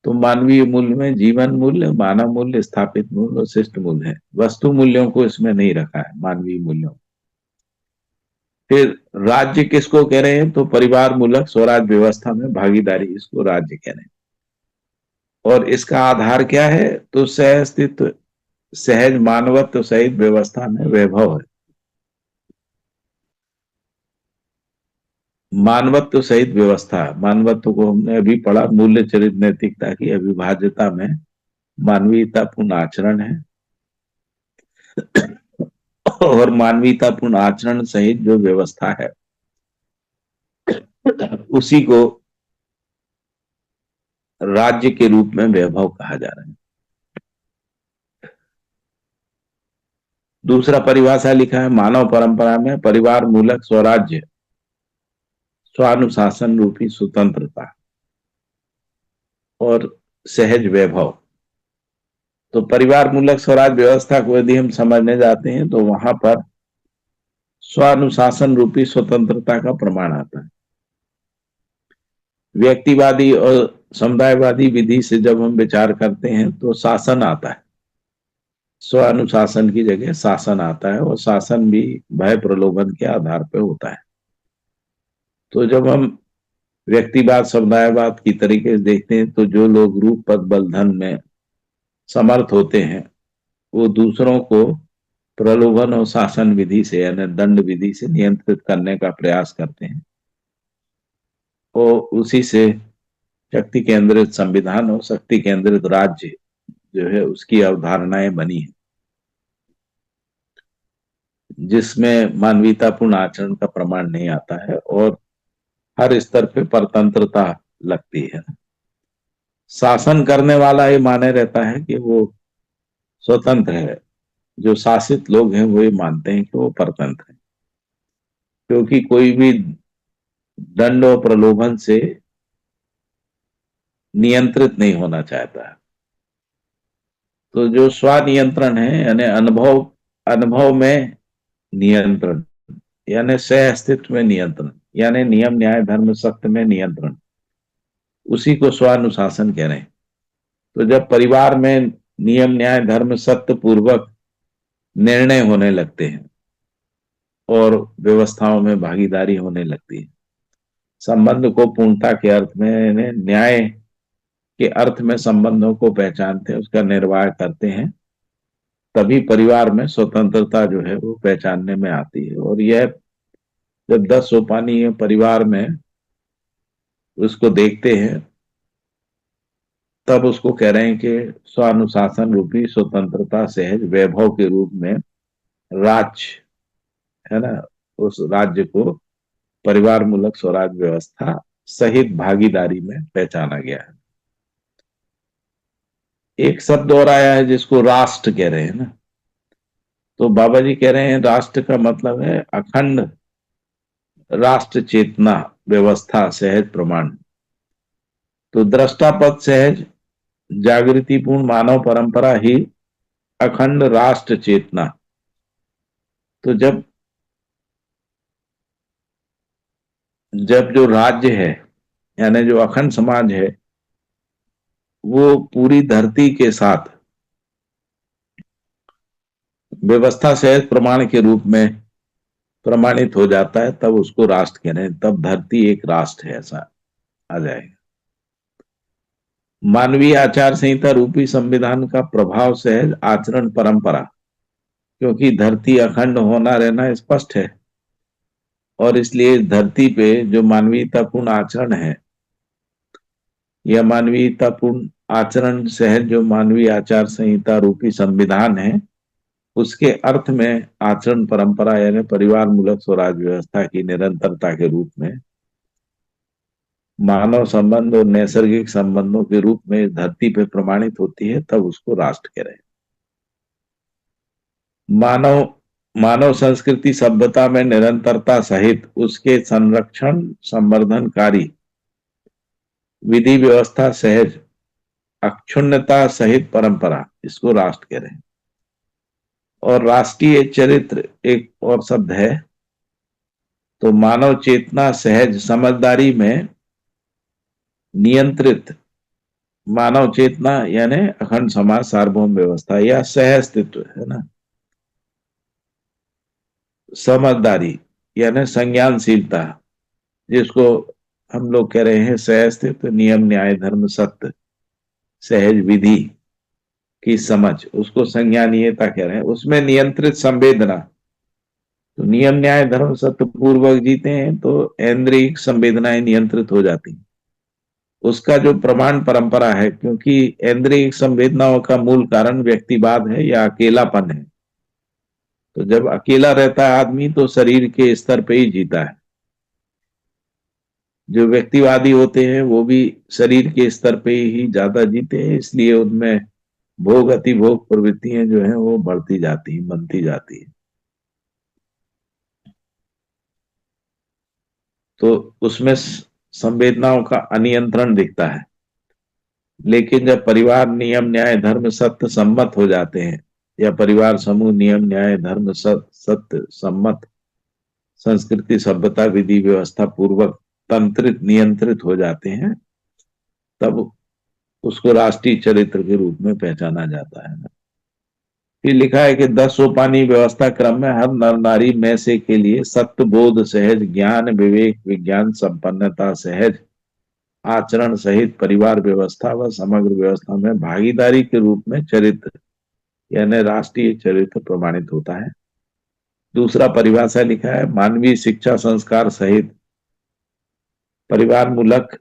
Speaker 2: तो मानवीय मूल्य में जीवन मूल्य, मानव मूल्य, स्थापित मूल्य और शिष्ट मूल्य है। वस्तु मूल्यों को इसमें नहीं रखा है, मानवीय मूल्यों। फिर राज्य किसको कह रहे हैं, तो परिवार मूलक स्वराज व्यवस्था में भागीदारी, इसको राज्य कह रहे हैं। और इसका आधार क्या है, तो सह अस्तित्व, सहज मानवत्व सहित व्यवस्था में वैभव है। मानवत्व सहित व्यवस्था, मानवत्व को हमने अभी पढ़ा, मूल्य चरित नैतिकता की अविभाज्यता में मानवीयतापूर्ण आचरण है। और मानवीयतापूर्ण आचरण सहित जो व्यवस्था है उसी को राज्य के रूप में वैभव कहा जा रहा है। दूसरा परिभाषा लिखा है मानव परंपरा में परिवार मूलक स्वराज्य स्वानुशासन रूपी स्वतंत्रता और सहज वैभव। तो परिवार मूलक स्वराज व्यवस्था को यदि हम समझने जाते हैं तो वहां पर स्वानुशासन रूपी स्वतंत्रता का प्रमाण आता है। व्यक्तिवादी और समुदायवादी विधि से जब हम विचार करते हैं तो शासन आता है, स्व अनुशासन की जगह शासन आता है, और शासन भी भय प्रलोभन के आधार पर होता है। तो जब हम व्यक्तिवाद समुदायवाद की तरीके से देखते हैं तो जो लोग रूप पद बल धन में समर्थ होते हैं वो दूसरों को प्रलोभन और शासन विधि से यानी दंड विधि से नियंत्रित करने का प्रयास करते हैं, और उसी से शक्ति केंद्रित संविधान और शक्ति केंद्रित राज्य जो है उसकी अवधारणाएं बनी है, जिसमें मानवीयतापूर्ण आचरण का प्रमाण नहीं आता है और हर स्तर पे परतंत्रता लगती है। शासन करने वाला ये माने रहता है कि वो स्वतंत्र है, जो शासित लोग हैं वो ये मानते हैं कि वो परतंत्र है, क्योंकि कोई भी दंड और प्रलोभन से नियंत्रित नहीं होना चाहता है। तो जो स्वनियंत्रण है यानी अनुभव, अनुभव में नियंत्रण, यानी सह अस्तित्व में नियंत्रण, यानी नियम न्याय धर्म सत्य में नियंत्रण, उसी को स्वानुशासन कह रहे हैं। तो जब परिवार में नियम न्याय धर्म सत्य पूर्वक निर्णय होने लगते हैं और व्यवस्थाओं में भागीदारी होने लगती है, संबंध को पूर्णता के अर्थ में न्याय के अर्थ में संबंधों को पहचानते हैं, उसका निर्वाह करते हैं, तभी परिवार में स्वतंत्रता जो है वो पहचानने में आती है। और यह जब 10 सोपानी परिवार में उसको देखते हैं तब उसको कह रहे हैं कि स्वानुशासन रूपी स्वतंत्रता सहज वैभव के रूप में राज्य, है ना, उस राज्य को परिवार मूलक स्वराज व्यवस्था सहित भागीदारी में पहचाना गया है। एक शब्द और आया है जिसको राष्ट्र कह रहे हैं ना, तो बाबा जी कह रहे हैं राष्ट्र का मतलब है अखंड राष्ट्र चेतना व्यवस्था सहज प्रमाण। तो दृष्टापद सहज जागृतिपूर्ण मानव परंपरा ही अखंड राष्ट्र चेतना। तो जब जब जो राज्य है यानी जो अखंड समाज है वो पूरी धरती के साथ व्यवस्था सहज प्रमाण के रूप में प्रमाणित हो जाता है, तब उसको राष्ट्र कह रहे हैं, तब धरती एक राष्ट्र है, ऐसा आ जाएगा। मानवीय आचार संहिता रूपी संविधान का प्रभाव सहज आचरण परंपरा, क्योंकि धरती अखंड होना रहना स्पष्ट है और इसलिए इस धरती पे जो मानवीयतापूर्ण आचरण है या मानवीयतापूर्ण आचरण सहज जो मानवीय आचार संहिता रूपी संविधान है उसके अर्थ में आचरण परंपरा यानी परिवार मूलक स्वराज व्यवस्था की निरंतरता के रूप में मानव संबंध और नैसर्गिक संबंधों के रूप में इस धरती पे प्रमाणित होती है, तब उसको राष्ट्र कह रहे हैं। मानव मानव संस्कृति सभ्यता में निरंतरता सहित उसके संरक्षण संवर्धनकारी विधि व्यवस्था सहज अक्षुण्णता सहित परंपरा, इसको राष्ट्र कह रहे हैं। और राष्ट्रीय चरित्र एक और शब्द है, तो मानव चेतना सहज समझदारी में नियंत्रित मानव चेतना यानी अखंड समाज सार्वभौम व्यवस्था या सहअस्तित्व है ना, समझदारी यानी संज्ञानशीलता, जिसको हम लोग कह रहे हैं सहअस्तित्व नियम न्याय धर्म सत्य सहज विधि की समझ, उसको संज्ञानीयता कह रहे हैं। उसमें नियंत्रित संवेदना, तो नियम न्याय धर्म सत्य पूर्वक जीते हैं तो इंद्रिय संवेदनाएं नियंत्रित हो जाती हैं। उसका जो प्रमाण परंपरा है, क्योंकि इंद्रिय संवेदनाओं का मूल कारण व्यक्तिवाद है या अकेलापन है। तो जब अकेला रहता है आदमी तो शरीर के स्तर पे ही जीता है। जो व्यक्तिवादी होते हैं वो भी शरीर के स्तर पे ही ज्यादा जीते हैं, इसलिए उनमें भोग अति भोग प्रवृत्तियां जो है वो बढ़ती जाती हैं, बनती जाती है। तो उसमें संवेदनाओं का अनियंत्रण दिखता है। लेकिन जब परिवार नियम न्याय धर्म सत्य सम्मत हो जाते हैं या परिवार समूह नियम न्याय धर्म सत्य सम्मत संस्कृति सभ्यता विधि व्यवस्था पूर्वक तंत्रित नियंत्रित हो जाते हैं, तब उसको राष्ट्रीय चरित्र के रूप में पहचाना जाता है। फिर लिखा है कि 10 सोपानी व्यवस्था क्रम में हर नर नारी में से के लिए सत्य बोध सहज ज्ञान विवेक विज्ञान संपन्नता सहज आचरण सहित परिवार व्यवस्था व समग्र व्यवस्था में भागीदारी के रूप में चरित्र यानी राष्ट्रीय चरित्र प्रमाणित होता है। दूसरा परिभाषा लिखा है, मानवीय शिक्षा संस्कार सहित परिवार मूलक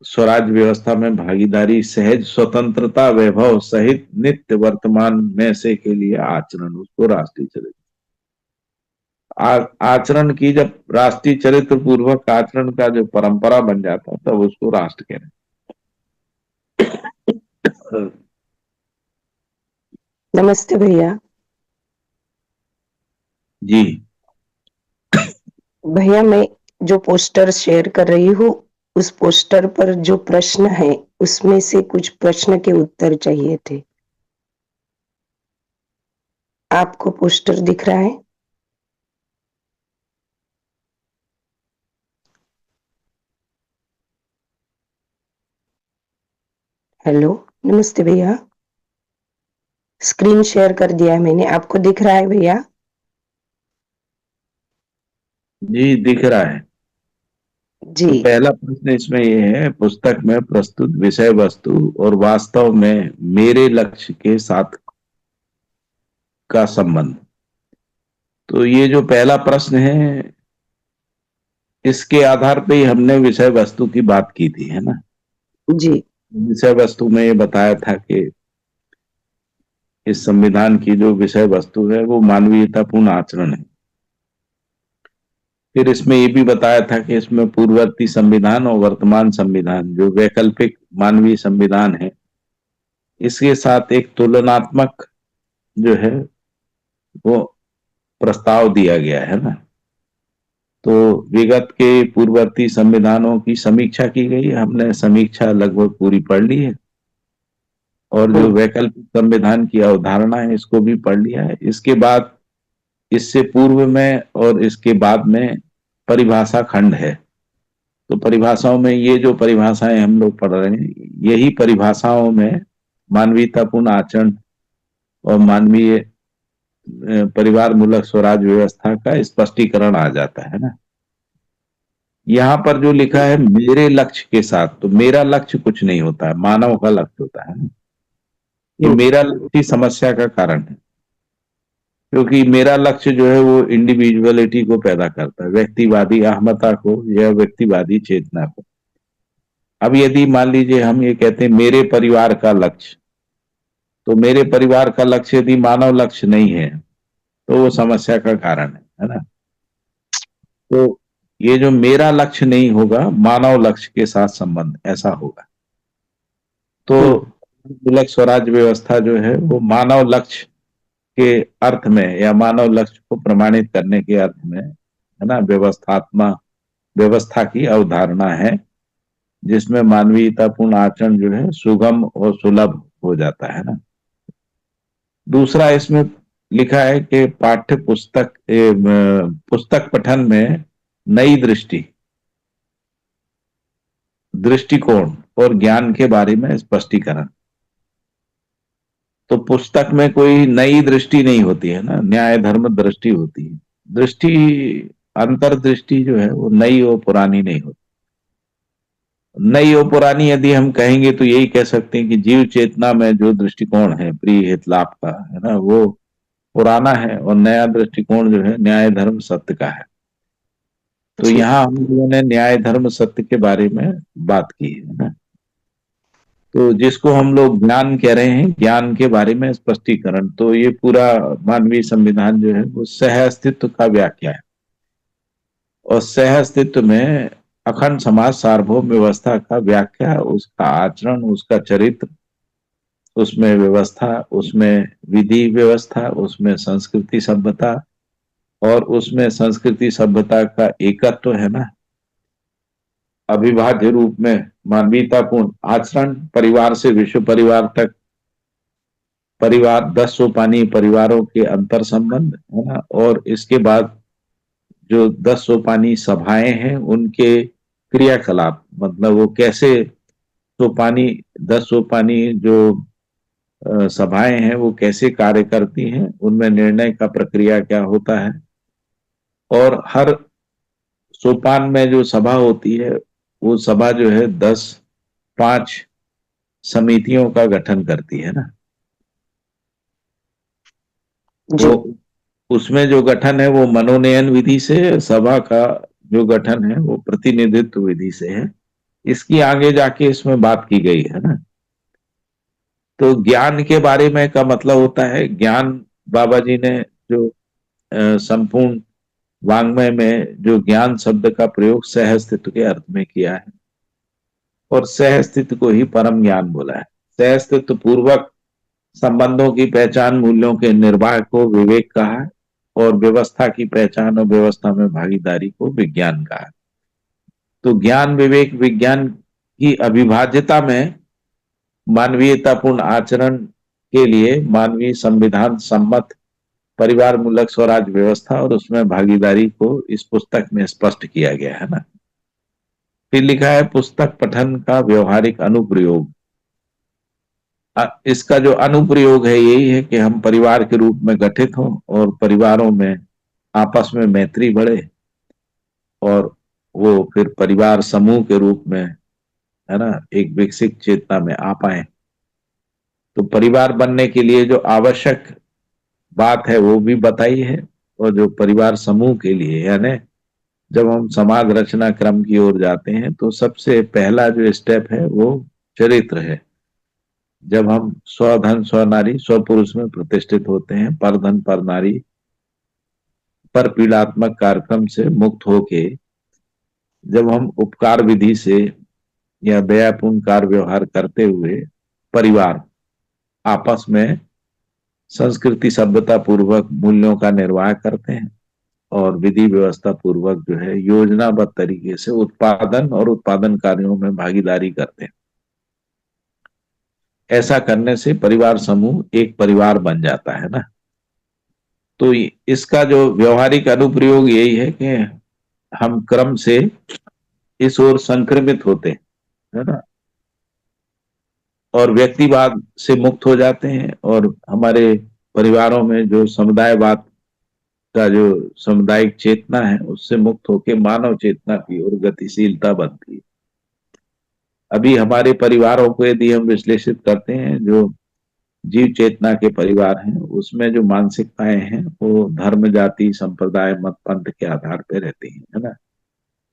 Speaker 2: स्वराज व्यवस्था में भागीदारी सहज स्वतंत्रता वैभव सहित नित्य वर्तमान में से के लिए आचरण, उसको राष्ट्रीय चरित्र। आचरण की जब राष्ट्रीय चरित्र पूर्वक आचरण का जो परंपरा बन जाता है तब उसको राष्ट्र कह रहे हैं।
Speaker 1: नमस्ते भैया।
Speaker 2: जी
Speaker 1: भैया मैं जो पोस्टर शेयर कर रही हूँ उस पोस्टर पर जो प्रश्न है उसमें से कुछ प्रश्न के उत्तर चाहिए थे। आपको पोस्टर दिख रहा है? हेलो, नमस्ते भैया। स्क्रीन शेयर कर दिया है मैंने, आपको दिख रहा है भैया?
Speaker 2: जी दिख रहा है।
Speaker 1: जी
Speaker 2: तो पहला प्रश्न इसमें ये है, पुस्तक में प्रस्तुत विषय वस्तु और वास्तव में मेरे लक्ष्य के साथ का संबंध। तो ये जो पहला प्रश्न है इसके आधार पे ही हमने विषय वस्तु की बात की थी, है ना।
Speaker 1: जी
Speaker 2: विषय वस्तु में ये बताया था कि इस संविधान की जो विषय वस्तु है वो मानवीयतापूर्ण आचरण है। फिर इसमें ये भी बताया था कि इसमें पूर्ववर्ती संविधान और वर्तमान संविधान जो वैकल्पिक मानवीय संविधान है इसके साथ एक तुलनात्मक जो है वो प्रस्ताव दिया गया है ना। तो विगत के पूर्ववर्ती संविधानों की समीक्षा की गई, हमने समीक्षा लगभग पूरी पढ़ ली है, और जो वैकल्पिक संविधान की अवधारणा है इसको भी पढ़ लिया है। इसके बाद इससे पूर्व में और इसके बाद में परिभाषा खंड है। तो परिभाषाओं में ये जो परिभाषाएं हम लोग पढ़ रहे हैं, यही परिभाषाओं में मानवीयतापूर्ण आचरण और मानवीय परिवार मूलक स्वराज व्यवस्था का स्पष्टीकरण आ जाता है ना। यहाँ पर जो लिखा है मेरे लक्ष्य के साथ, तो मेरा लक्ष्य कुछ नहीं होता है, मानव का लक्ष्य होता है। ये मेरा लक्ष्य ही समस्या का कारण है, क्योंकि मेरा लक्ष्य जो है वो इंडिविजुअलिटी को पैदा करता है, व्यक्तिवादी अहमता को या व्यक्तिवादी चेतना को। अब यदि मान लीजिए हम ये कहते हैं मेरे परिवार का लक्ष्य, तो मेरे परिवार का लक्ष्य यदि मानव लक्ष्य नहीं है तो वो समस्या का कारण है ना। तो ये जो मेरा लक्ष्य नहीं होगा, मानव लक्ष्य के साथ संबंध ऐसा होगा। तो मूलक स्वराज व्यवस्था जो है वो मानव लक्ष्य के अर्थ में या मानव लक्ष्य को प्रमाणित करने के अर्थ में है ना, व्यवस्था की अवधारणा है, जिसमें मानवीयतापूर्ण आचरण जो है सुगम और सुलभ हो जाता है ना। दूसरा इसमें लिखा है कि पाठ्य पुस्तक पुस्तक पठन में नई दृष्टिकोण और ज्ञान के बारे में स्पष्टीकरण। तो पुस्तक में कोई नई दृष्टि नहीं होती है ना, न्याय धर्म दृष्टि होती है। दृष्टि, अंतर्दृष्टि जो है वो नई और पुरानी नहीं होती। नई और पुरानी यदि हम कहेंगे तो यही कह सकते हैं कि जीव चेतना में जो दृष्टिकोण है प्रिय हित लाभ का है ना, वो पुराना है, और नया दृष्टिकोण जो है न्याय धर्म सत्य का है। तो यहाँ हम लोगों ने न्याय धर्म सत्य के बारे में बात की है ना। तो जिसको हम लोग ज्ञान कह रहे हैं, ज्ञान के बारे में स्पष्टीकरण, तो ये पूरा मानवीय संविधान जो है वो सह अस्तित्व का व्याख्या है, और सह अस्तित्व में अखंड समाज सार्वभौम व्यवस्था का व्याख्या, उसका आचरण, उसका चरित्र, उसमें व्यवस्था, उसमें विधि व्यवस्था, उसमें संस्कृति सभ्यता, और उसमें संस्कृति सभ्यता का एकत्व है ना, अविभाज्य रूप में मानवीयतापूर्ण आचरण, परिवार से विश्व परिवार तक, परिवार 10 सोपानी परिवारों के अंतर संबंध है ना, और इसके बाद जो 10 सोपानी सभाएं हैं उनके क्रियाकलाप, मतलब वो कैसे सोपानी 10 सोपानी जो सभाएं हैं वो कैसे कार्य करती हैं, उनमें निर्णय का प्रक्रिया क्या होता है, और हर सोपान में जो सभा होती है वो सभा जो है 5 समितियों का गठन करती है ना। तो उसमें जो गठन है वो मनोनयन विधि से, सभा का जो गठन है वो प्रतिनिधित्व विधि से है। इसकी आगे जाके इसमें बात की गई है ना। तो ज्ञान के बारे में का मतलब होता है ज्ञान, बाबा जी ने जो संपूर्ण वांग्मय में जो ज्ञान शब्द का प्रयोग सह अस्तित्व के अर्थ में किया है, और सह अस्तित्व को ही परम ज्ञान बोला है। सह अस्तित्व पूर्वक संबंधों की पहचान, मूल्यों के निर्वाह को विवेक कहा है, और व्यवस्था की पहचान और व्यवस्था में भागीदारी को विज्ञान कहा है। तो ज्ञान, विवेक, विज्ञान की अविभाज्यता में मानवीयतापूर्ण आचरण के लिए मानवीय संविधान सम्मत परिवार मूलक स्वराज व्यवस्था और उसमें भागीदारी को इस पुस्तक में स्पष्ट किया गया है ना। फिर लिखा है पुस्तक पठन का व्यवहारिक अनुप्रयोग। इसका जो अनुप्रयोग है यही है कि हम परिवार के रूप में गठित हों और परिवारों में आपस में मैत्री बढ़े, और वो फिर परिवार समूह के रूप में है ना एक विकसित चेतना में आ पाए। तो परिवार बनने के लिए जो आवश्यक बात है वो भी बताई है, और जो परिवार समूह के लिए यानी जब हम समाज रचना क्रम की ओर जाते हैं तो सबसे पहला जो स्टेप है वो चरित्र है। जब हम स्वधन स्वनारी स्वपुरुष में प्रतिष्ठित होते हैं, पर धन पर नारी पर पीड़ात्मक कार्यक्रम से मुक्त होके जब हम उपकार विधि से या दयापूर्ण कार्य व्यवहार करते हुए परिवार आपस में संस्कृति सभ्यता पूर्वक मूल्यों का निर्वाह करते हैं और विधि व्यवस्था पूर्वक जो है योजनाबद्ध तरीके से उत्पादन और उत्पादन कार्यों में भागीदारी करते हैं। ऐसा करने से परिवार समूह एक परिवार बन जाता है ना। तो इसका जो व्यवहारिक अनुप्रयोग यही है कि हम क्रम से इस ओर संक्रमित होते हैं, है ना, और व्यक्तिवाद से मुक्त हो जाते हैं और हमारे परिवारों में जो समुदायवाद का जो सामुदायिक चेतना है उससे मुक्त होकर मानव चेतना की ओर गतिशीलता बनती है। अभी हमारे परिवारों को यदि हम विश्लेषित करते हैं, जो जीव चेतना के परिवार हैं उसमें जो मानसिकताएं हैं वो धर्म जाति संप्रदाय मत पंथ के आधार पर रहती हैं, है ना।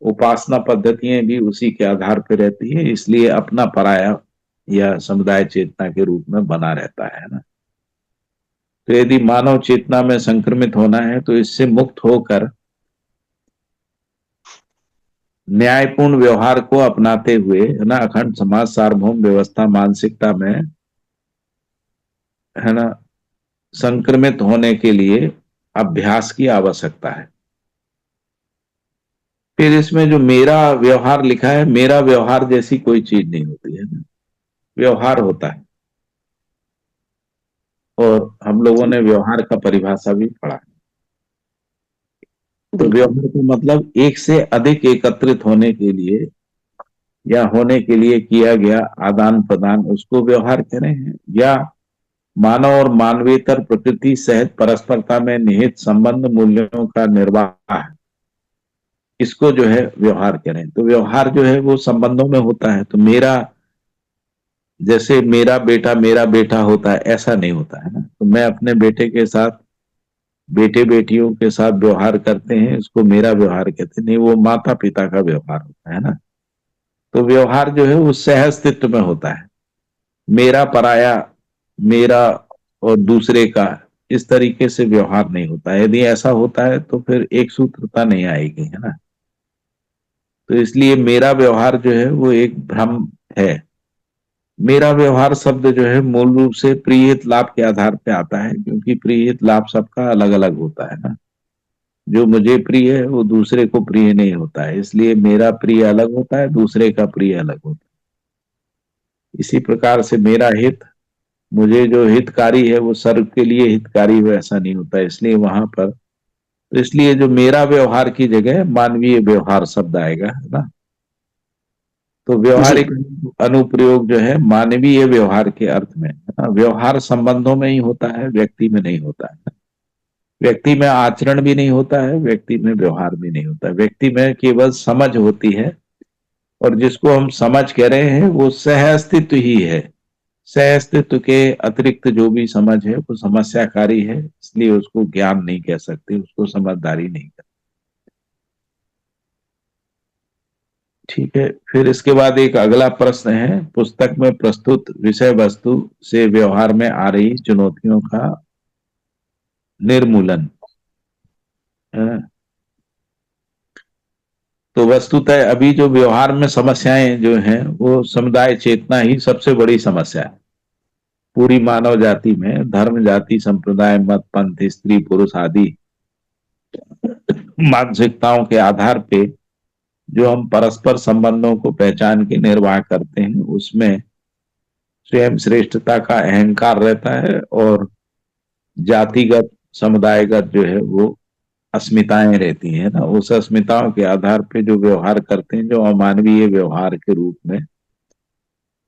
Speaker 2: उपासना पद्धतियां भी उसी के आधार पर रहती है, इसलिए अपना पराया या समुदाय चेतना के रूप में बना रहता है ना। तो यदि मानव चेतना में संक्रमित होना है तो इससे मुक्त होकर न्यायपूर्ण व्यवहार को अपनाते हुए, है ना, अखंड समाज सार्वभौम व्यवस्था मानसिकता में, है ना, संक्रमित होने के लिए अभ्यास की आवश्यकता है। फिर इसमें जो मेरा व्यवहार लिखा है, मेरा व्यवहार जैसी कोई चीज नहीं होती है ना, व्यवहार होता है। और हम लोगों
Speaker 1: जी
Speaker 2: ने व्यवहार का परिभाषा भी पढ़ा है। तो
Speaker 1: बिल्कुल।
Speaker 2: व्यवहार का मतलब एक से अधिक एकत्रित होने के लिए या होने के लिए किया गया आदान प्रदान, उसको व्यवहार कह रहे हैं। या मानव और मानवेतर प्रकृति सहित परस्परता में निहित संबंध मूल्यों का निर्वाह, इसको जो है व्यवहार कह रहे हैं। तो व्यवहार जो है वो संबंधों में होता है। तो मेरा, जैसे मेरा बेटा होता है, ऐसा नहीं होता है ना। तो मैं अपने बेटे के साथ, बेटे बेटियों के साथ व्यवहार करते हैं, इसको मेरा व्यवहार कहते हैं, नहीं वो माता पिता का व्यवहार होता है ना। तो व्यवहार जो है वो सह अस्तित्व में होता है, मेरा पराया, मेरा और दूसरे का, इस तरीके से व्यवहार नहीं होता है। यदि ऐसा होता है तो फिर एक सूत्रता नहीं आएगी, है ना। तो इसलिए मेरा व्यवहार जो है वो एक भ्रम है। मेरा व्यवहार शब्द जो है मूल रूप से प्रियहित लाभ के आधार पे आता है, क्योंकि प्रियहित लाभ सबका अलग अलग होता है ना। जो मुझे प्रिय है वो दूसरे को प्रिय नहीं होता है, इसलिए मेरा प्रिय अलग होता है, दूसरे का प्रिय अलग होता है। इसी प्रकार से मेरा हित, मुझे जो हितकारी है वो सर्व के लिए हितकारी हो, ऐसा नहीं होता है। इसलिए वहां पर, तो इसलिए जो मेरा व्यवहार की जगह मानवीय व्यवहार शब्द आएगा, है ना। तो
Speaker 1: जी
Speaker 2: व्यवहारिक अनुप्रयोग जो है मानवीय व्यवहार के अर्थ में, है ना। व्यवहार संबंधों में ही होता है, व्यक्ति में नहीं होता है। व्यक्ति में आचरण भी नहीं होता है, व्यक्ति में व्यवहार भी नहीं होता है। व्यक्ति में केवल समझ होती है, और जिसको हम समझ कह रहे हैं वो सह अस्तित्व ही है। सह अस्तित्व के अतिरिक्त जो भी समझ है वो समस्याकारी है, इसलिए उसको ज्ञान नहीं कह सकते, उसको समझदारी नहीं कह। ठीक है। फिर इसके बाद एक अगला प्रश्न है, पुस्तक में प्रस्तुत विषय वस्तु से व्यवहार में आ रही चुनौतियों का निर्मूलन, है ना? तो वस्तुतः अभी जो व्यवहार में समस्याएं जो हैं वो समुदाय चेतना ही सबसे बड़ी समस्या है। पूरी मानव जाति में धर्म जाति संप्रदाय मत पंथ स्त्री पुरुष आदि मानसिकताओं के आधार पे जो हम परस्पर संबंधों को पहचान के निर्वाह करते हैं, उसमें स्वयं श्रेष्ठता का अहंकार रहता है, और जातिगत समुदायगत जो है वो अस्मिताएं रहती हैं ना। उस अस्मिताओं के आधार पे जो व्यवहार करते हैं, जो अमानवीय व्यवहार के रूप में,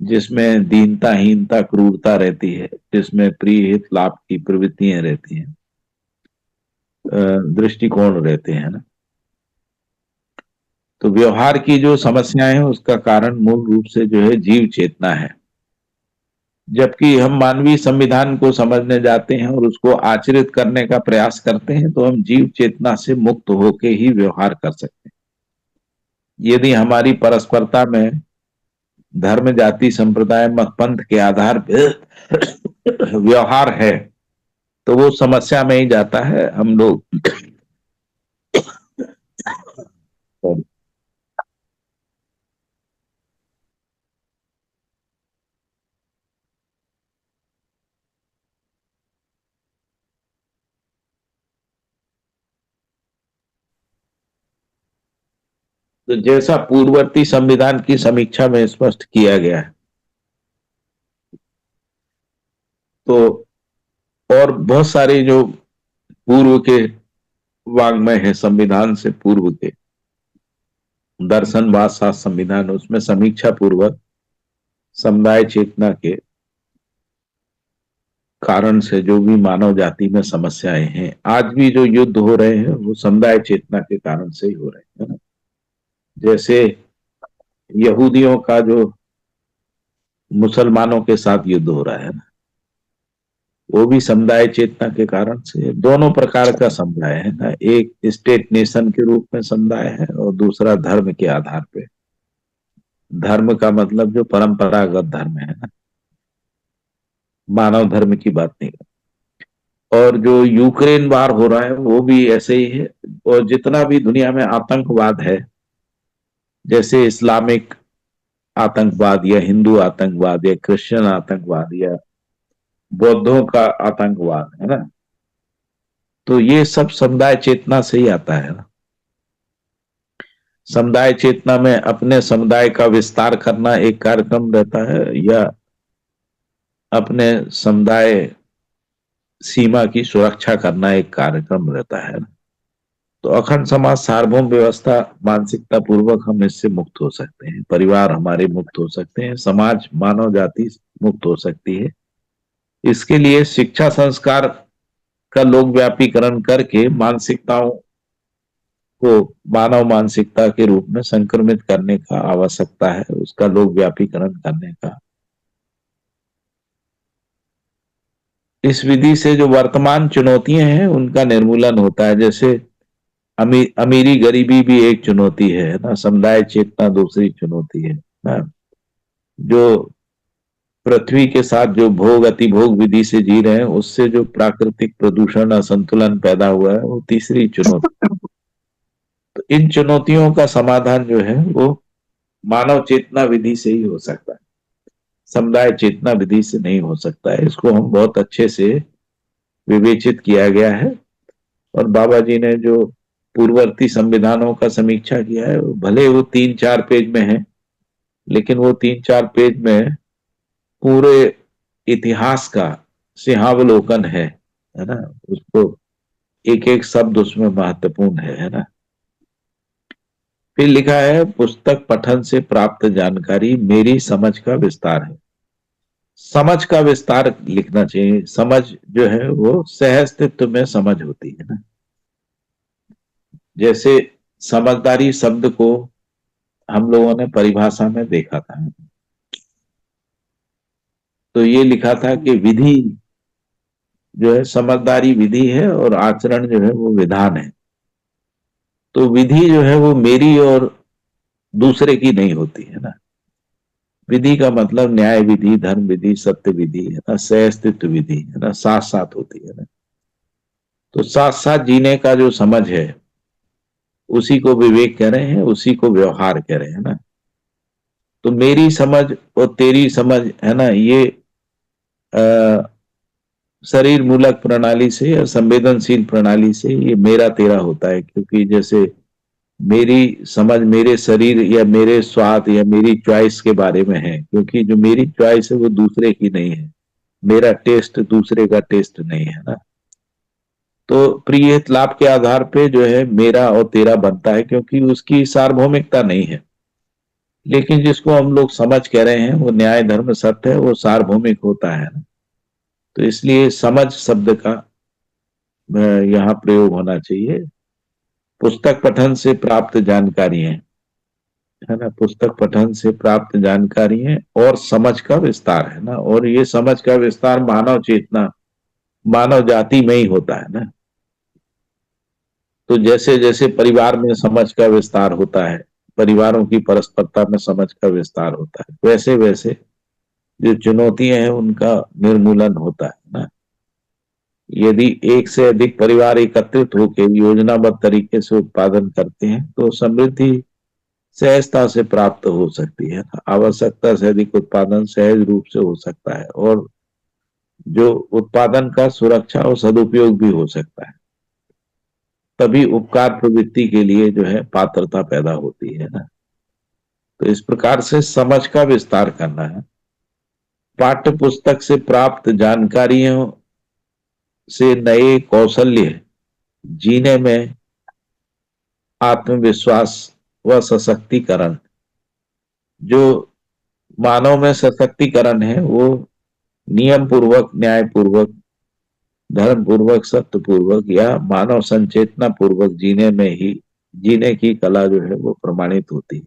Speaker 2: जिसमें दीनता हीनता क्रूरता रहती है, जिसमें प्रिय हित लाभ की प्रवृत्तियां रहती हैं, दृष्टिकोण रहते हैं ना। तो व्यवहार की जो समस्याएं हैं उसका कारण मूल रूप से जो है जीव चेतना है। जबकि हम मानवीय संविधान को समझने जाते हैं और उसको आचरित करने का प्रयास करते हैं, तो हम जीव चेतना से मुक्त होके ही व्यवहार कर सकते हैं। यदि हमारी परस्परता में धर्म जाति संप्रदाय मत पंथ के आधार पर व्यवहार है, तो वो समस्या में ही जाता है। हम लोग तो जैसा पूर्ववर्ती संविधान की समीक्षा में स्पष्ट किया गया है, तो और बहुत सारे जो पूर्व के वाङ्मय है, संविधान से पूर्व के दर्शनवाद शास्त्र संविधान, उसमें समीक्षा पूर्वक समुदाय चेतना के कारण से जो भी मानव जाति में समस्याएं हैं, आज भी जो युद्ध हो रहे हैं, वो समुदाय चेतना के कारण से ही हो रहे हैं ना। जैसे यहूदियों का जो मुसलमानों के साथ युद्ध हो रहा है ना, वो भी समुदाय चेतना के कारण से। दोनों प्रकार का समुदाय है ना, एक स्टेट नेशन के रूप में समुदाय है और दूसरा धर्म के आधार पे। धर्म का मतलब जो परंपरागत धर्म है ना, मानव धर्म की बात नहीं। और जो यूक्रेन वार हो रहा है वो भी ऐसे ही है। और जितना भी दुनिया में आतंकवाद है, जैसे इस्लामिक आतंकवाद या हिंदू आतंकवाद या क्रिश्चियन आतंकवाद या बौद्धों का आतंकवाद है ना, तो ये सब समुदाय चेतना से ही आता है ना। समुदाय चेतना में अपने समुदाय का विस्तार करना एक कार्यक्रम रहता है, या अपने समुदाय सीमा की सुरक्षा करना एक कार्यक्रम रहता है ना। तो अखंड समाज सार्वभौम व्यवस्था मानसिकता पूर्वक हम इससे मुक्त हो सकते हैं, परिवार हमारे मुक्त हो सकते हैं, समाज मानव जाति मुक्त हो सकती है। इसके लिए शिक्षा संस्कार का लोक व्यापीकरण करके मानसिकताओं को मानव मानसिकता के रूप में संक्रमित करने का आवश्यकता है, उसका लोक व्यापीकरण करने का। इस विधि से जो वर्तमान चुनौतियां हैं उनका निर्मूलन होता है। जैसे अमीरी गरीबी भी एक चुनौती है ना, समुदाय चेतना दूसरी चुनौती है ना। जो पृथ्वी के साथ जो भोग अतिभोग विधि से जी रहे हैं, उससे जो प्राकृतिक प्रदूषण असंतुलन पैदा हुआ है, वो तीसरी चुनौती। तो इन चुनौतियों का समाधान जो है वो मानव चेतना विधि से ही हो सकता है, समुदाय चेतना विधि से नहीं हो सकता है। इसको हम बहुत अच्छे से विवेचित किया गया है। और बाबा जी ने जो पूर्ववर्ती संविधानों का समीक्षा किया है, भले वो 3-4 पेज में है, लेकिन वो 3-4 पेज में पूरे इतिहास का सिंहावलोकन है ना। उसको एक एक शब्द उसमें महत्वपूर्ण है ना। फिर लिखा है, पुस्तक पठन से प्राप्त जानकारी मेरी समझ का विस्तार है। समझ का विस्तार लिखना चाहिए। समझ जो है वो सहअस्तित्व में समझ होती है ना। जैसे समझदारी शब्द को हम लोगों ने परिभाषा में देखा था, तो ये लिखा था कि विधि जो है, समझदारी विधि है और आचरण जो है वो विधान है। तो विधि जो है वो मेरी और दूसरे की नहीं होती है ना। विधि का मतलब न्याय विधि, धर्म विधि, सत्य विधि है ना, सहअस्तित्व विधि है ना, साथ साथ होती है ना। तो साथ साथ जीने का जो समझ है, उसी को विवेक कह रहे हैं, उसी को व्यवहार कह रहे हैं ना। तो मेरी समझ और तेरी समझ है ना, ये शरीर मूलक प्रणाली से या संवेदनशील प्रणाली से ये मेरा तेरा होता है। क्योंकि जैसे मेरी समझ मेरे शरीर या मेरे स्वाद या मेरी चॉइस के बारे में है, क्योंकि जो मेरी चॉइस है वो दूसरे की नहीं है, मेरा टेस्ट दूसरे का टेस्ट नहीं है ना। तो प्रिय हित लाभ के आधार पे जो है मेरा और तेरा बनता है, क्योंकि उसकी सार्वभौमिकता नहीं है। लेकिन जिसको हम लोग समझ कह रहे हैं वो न्याय धर्म सत्य है, वो सार्वभौमिक होता है ना। तो इसलिए समझ शब्द का यहाँ प्रयोग होना चाहिए। पुस्तक पठन से प्राप्त जानकारी है ना, पुस्तक पठन से प्राप्त जानकारी है और समझ का विस्तार है ना। और ये समझ का विस्तार मानव चेतना, मानव जाति में ही होता है ना। तो जैसे जैसे परिवार में समझ का विस्तार होता है, परिवारों की परस्परता में समझ का विस्तार होता है, वैसे वैसे जो चुनौतियां हैं उनका निर्मूलन होता है ना। यदि एक से अधिक परिवार एकत्रित होकर योजनाबद्ध तरीके से उत्पादन करते हैं तो समृद्धि सहजता से प्राप्त हो सकती है। आवश्यकता से अधिक उत्पादन सहज रूप से हो सकता है, और जो उत्पादन का सुरक्षा और सदुपयोग भी हो सकता है। तभी उपकार प्रवृत्ति के लिए जो है पात्रता पैदा होती है ना। तो इस प्रकार से समझ का विस्तार करना है। पाठ्य पुस्तक से प्राप्त जानकारियों से नए कौशल्य जीने में आत्मविश्वास व सशक्तिकरण, जो मानव में सशक्तिकरण है वो नियम पूर्वक, न्याय पूर्वक, धर्म पूर्वक, सत्य पूर्वक या मानव संचेतना पूर्वक जीने में ही जीने की कला जो है वो प्रमाणित होती है।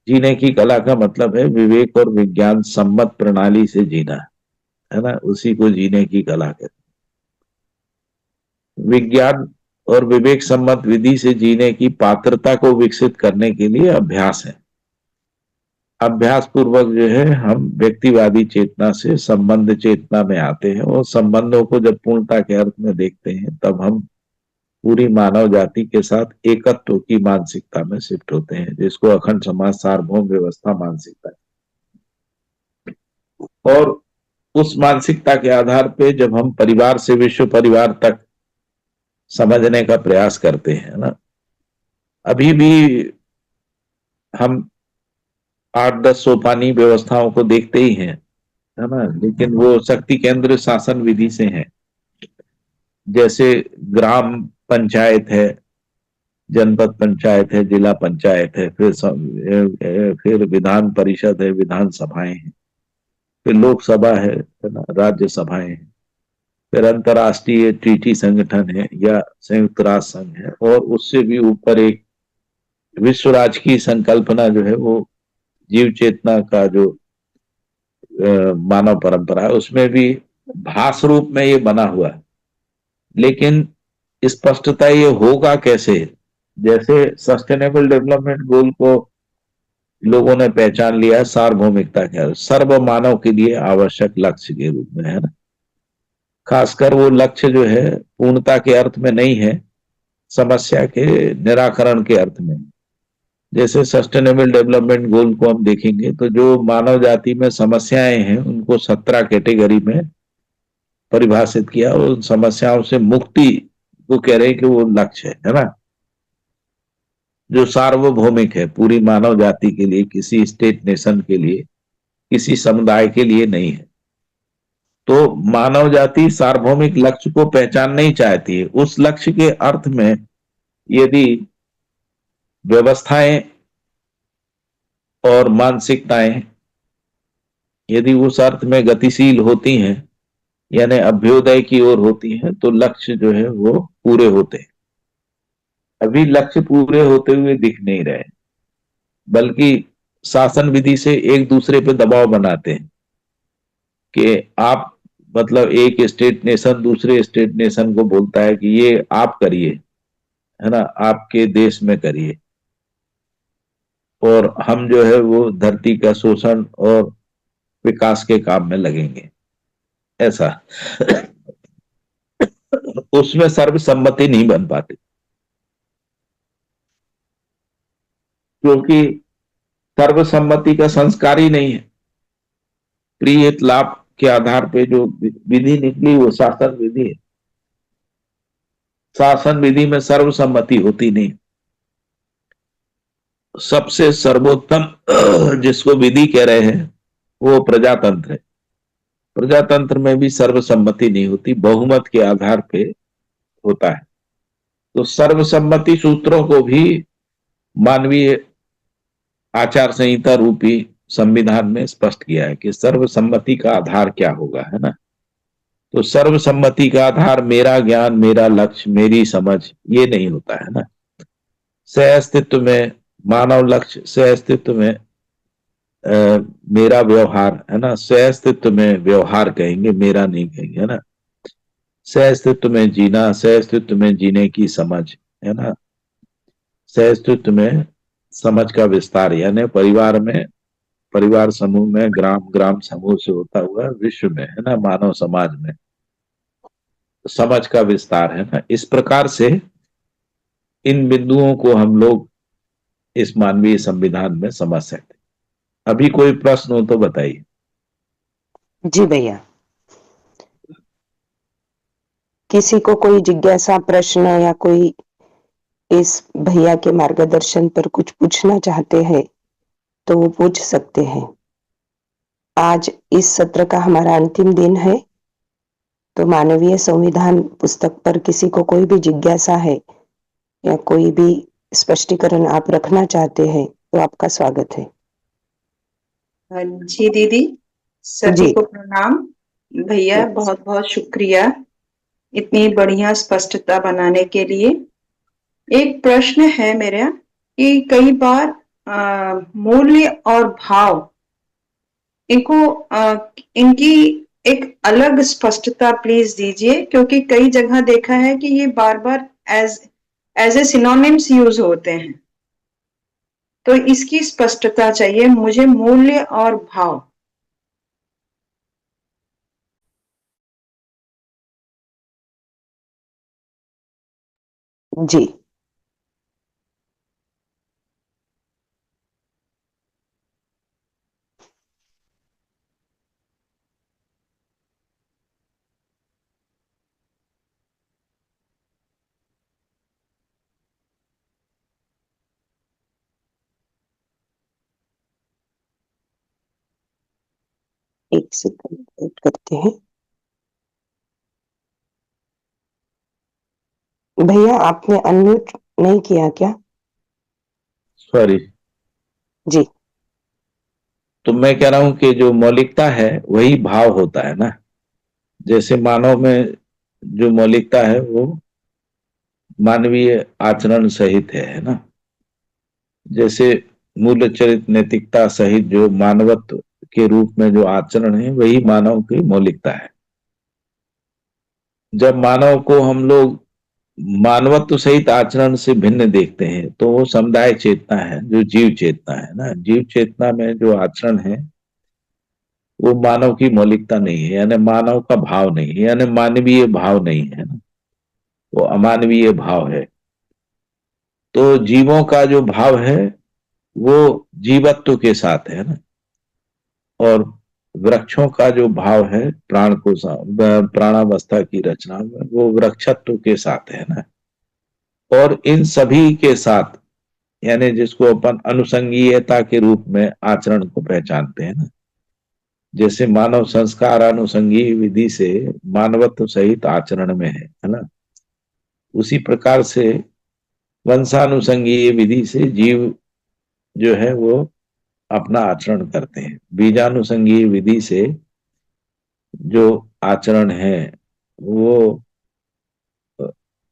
Speaker 2: जीने की कला का मतलब है विवेक और विज्ञान सम्मत प्रणाली से जीना, है ना, उसी को जीने की कला कहते हैं। विज्ञान और विवेक सम्मत विधि से जीने की पात्रता को विकसित करने के लिए अभ्यास है। अभ्यास पूर्वक जो है हम व्यक्तिवादी चेतना से संबंध चेतना में आते हैं, और संबंधों को जब पूर्णता के अर्थ में देखते हैं तब हम पूरी मानव जाति के साथ एकत्व की मानसिकता में शिफ्ट होते हैं, जिसको अखंड समाज सार्वभौम व्यवस्था मानसिकता है। और उस मानसिकता के आधार पे जब हम परिवार से विश्व परिवार तक समझने का प्रयास करते हैं ना, अभी भी हम 8-10 सोपानी व्यवस्थाओं को देखते ही हैं, है ना, लेकिन वो शक्ति केंद्र शासन विधि से है। जैसे ग्राम पंचायत है, जनपद पंचायत है, जिला पंचायत है, फिर विधान परिषद है, विधान सभाएं हैं, फिर लोकसभा है ना, राज्य सभाएं हैं, फिर अंतर्राष्ट्रीय ट्रीटी संगठन है या संयुक्त राष्ट्र संघ है, और उससे भी ऊपर एक विश्व राज्य की संकल्पना जो है वो जीव चेतना का जो मानव परंपरा है उसमें भी भास रूप में ये बना हुआ है। लेकिन स्पष्टता ये होगा कैसे, जैसे सस्टेनेबल डेवलपमेंट गोल को लोगों ने पहचान लिया सार्वभौमिकता के सर्व मानव के लिए आवश्यक लक्ष्य के रूप में, है ना। खासकर वो लक्ष्य जो है पूर्णता के अर्थ में नहीं है, समस्या के निराकरण के अर्थ में। जैसे सस्टेनेबल डेवलपमेंट गोल को हम देखेंगे तो जो मानव जाति में समस्याएं हैं उनको 17 कैटेगरी में परिभाषित किया, और उन समस्याओं से मुक्ति को कह रहे हैं कि वो लक्ष्य है ना, जो सार्वभौमिक है पूरी मानव जाति के लिए, किसी स्टेट नेशन के लिए, किसी समुदाय के लिए नहीं है। तो मानव जाति सार्वभौमिक लक्ष्य को पहचान नहीं चाहती है। उस लक्ष्य के अर्थ में यदि व्यवस्थाएं और मानसिकताएं यदि उस अर्थ में गतिशील होती हैं, यानी अभ्युदय की ओर होती हैं, तो लक्ष्य जो है वो पूरे होते हैं। अभी लक्ष्य पूरे होते हुए दिख नहीं रहे, बल्कि शासन विधि से एक दूसरे पे दबाव बनाते हैं कि आप, मतलब एक स्टेट नेशन दूसरे स्टेट नेशन को बोलता है कि ये आप करिए, है ना, आपके देश में करिए, और हम जो है वो धरती का शोषण और विकास के काम में लगेंगे, ऐसा। उसमें सर्वसम्मति नहीं बन पाती, क्योंकि सर्वसम्मति का संस्कार ही नहीं है। प्रिय लाभ के आधार पे जो विधि निकली वो शासन विधि है। शासन विधि में सर्वसम्मति होती नहीं। सबसे सर्वोत्तम जिसको विधि कह रहे हैं वो प्रजातंत्र है। प्रजातंत्र में भी सर्वसम्मति नहीं होती, बहुमत के आधार पे होता है। तो सर्वसम्मति सूत्रों को भी मानवीय आचार संहिता रूपी संविधान में स्पष्ट किया है कि सर्वसम्मति का आधार क्या होगा, है ना। तो सर्वसम्मति का आधार मेरा ज्ञान, मेरा लक्ष्य, मेरी समझ, ये नहीं होता है ना। सह अस्तित्व में, मानव लक्ष्य सह अस्तित्व में मेरा व्यवहार, है ना, सह अस्तित्व में व्यवहार कहेंगे, मेरा नहीं कहेंगे, है ना। सह अस्तित्व में जीना, सह अस्तित्व में जीने की समझ, है ना, सह अस्तित्व में समझ का विस्तार, यानी परिवार में, परिवार समूह में, ग्राम ग्राम समूह से होता हुआ विश्व में, है ना, मानव समाज में समझ का विस्तार, है ना। इस प्रकार से इन बिंदुओं को हम लोग इस मानवीय संविधान में समझ सकते हैं। अभी कोई प्रश्न हो तो बताइए।
Speaker 1: जी भैया। किसी को कोई जिज्ञासा, प्रश्न या कोई इस भैया के मार्गदर्शन पर कुछ पूछना चाहते हैं तो वो पूछ सकते हैं। आज इस सत्र का हमारा अंतिम दिन है, तो मानवीय संविधान पुस्तक पर किसी को कोई भी जिज्ञासा है या कोई भी स्पष्टीकरण आप रखना चाहते हैं तो आपका स्वागत है।
Speaker 3: जी दीदी, सभी को प्रणाम। भैया बहुत बहुत शुक्रिया इतनी बढ़िया स्पष्टता बनाने के लिए। एक प्रश्न है मेरा कि कई बार मूल्य और भाव इनकी एक अलग स्पष्टता प्लीज दीजिए, क्योंकि कई जगह देखा है कि ये बार बार as as a synonyms use होते हैं, तो इसकी स्पष्टता चाहिए मुझे, मूल्य और भाव।
Speaker 1: जी, एक सेकंड वेट करते हैं। भैया आपने अनम्यूट नहीं किया क्या?
Speaker 2: सॉरी।
Speaker 1: जी,
Speaker 2: तो मैं कह रहा हूं कि जो मौलिकता है वही भाव होता है ना। जैसे मानव में जो मौलिकता है वो मानवीय आचरण सहित है ना। जैसे मूल्य, चरित्र, नैतिकता सहित जो मानवत्व के रूप में जो आचरण है वही मानव की मौलिकता है। जब मानव को हम लोग मानवत्व सहित आचरण से भिन्न देखते हैं तो वो समुदाय चेतना है, जो जीव चेतना है ना। जीव चेतना में जो आचरण है वो मानव की मौलिकता नहीं है, यानी मानव का भाव नहीं है, यानी मानवीय भाव नहीं है ना, वो अमानवीय भाव है। तो जीवों का जो भाव है वो जीवत्व के साथ है ना, और वृक्षों का जो भाव है प्राणावस्था की रचना में वो वृक्षत्व के साथ है ना। और इन सभी के साथ, यानी जिसको अपन अनुसंगीयता के रूप में आचरण को पहचानते हैं ना, जैसे मानव संस्कार अनुसंगी विधि से मानवत्व सहित आचरण में है ना, उसी प्रकार से वंशानुसंगीय विधि से जीव जो है वो अपना आचरण करते हैं। बीजानुसंगीय विधि से जो आचरण है वो,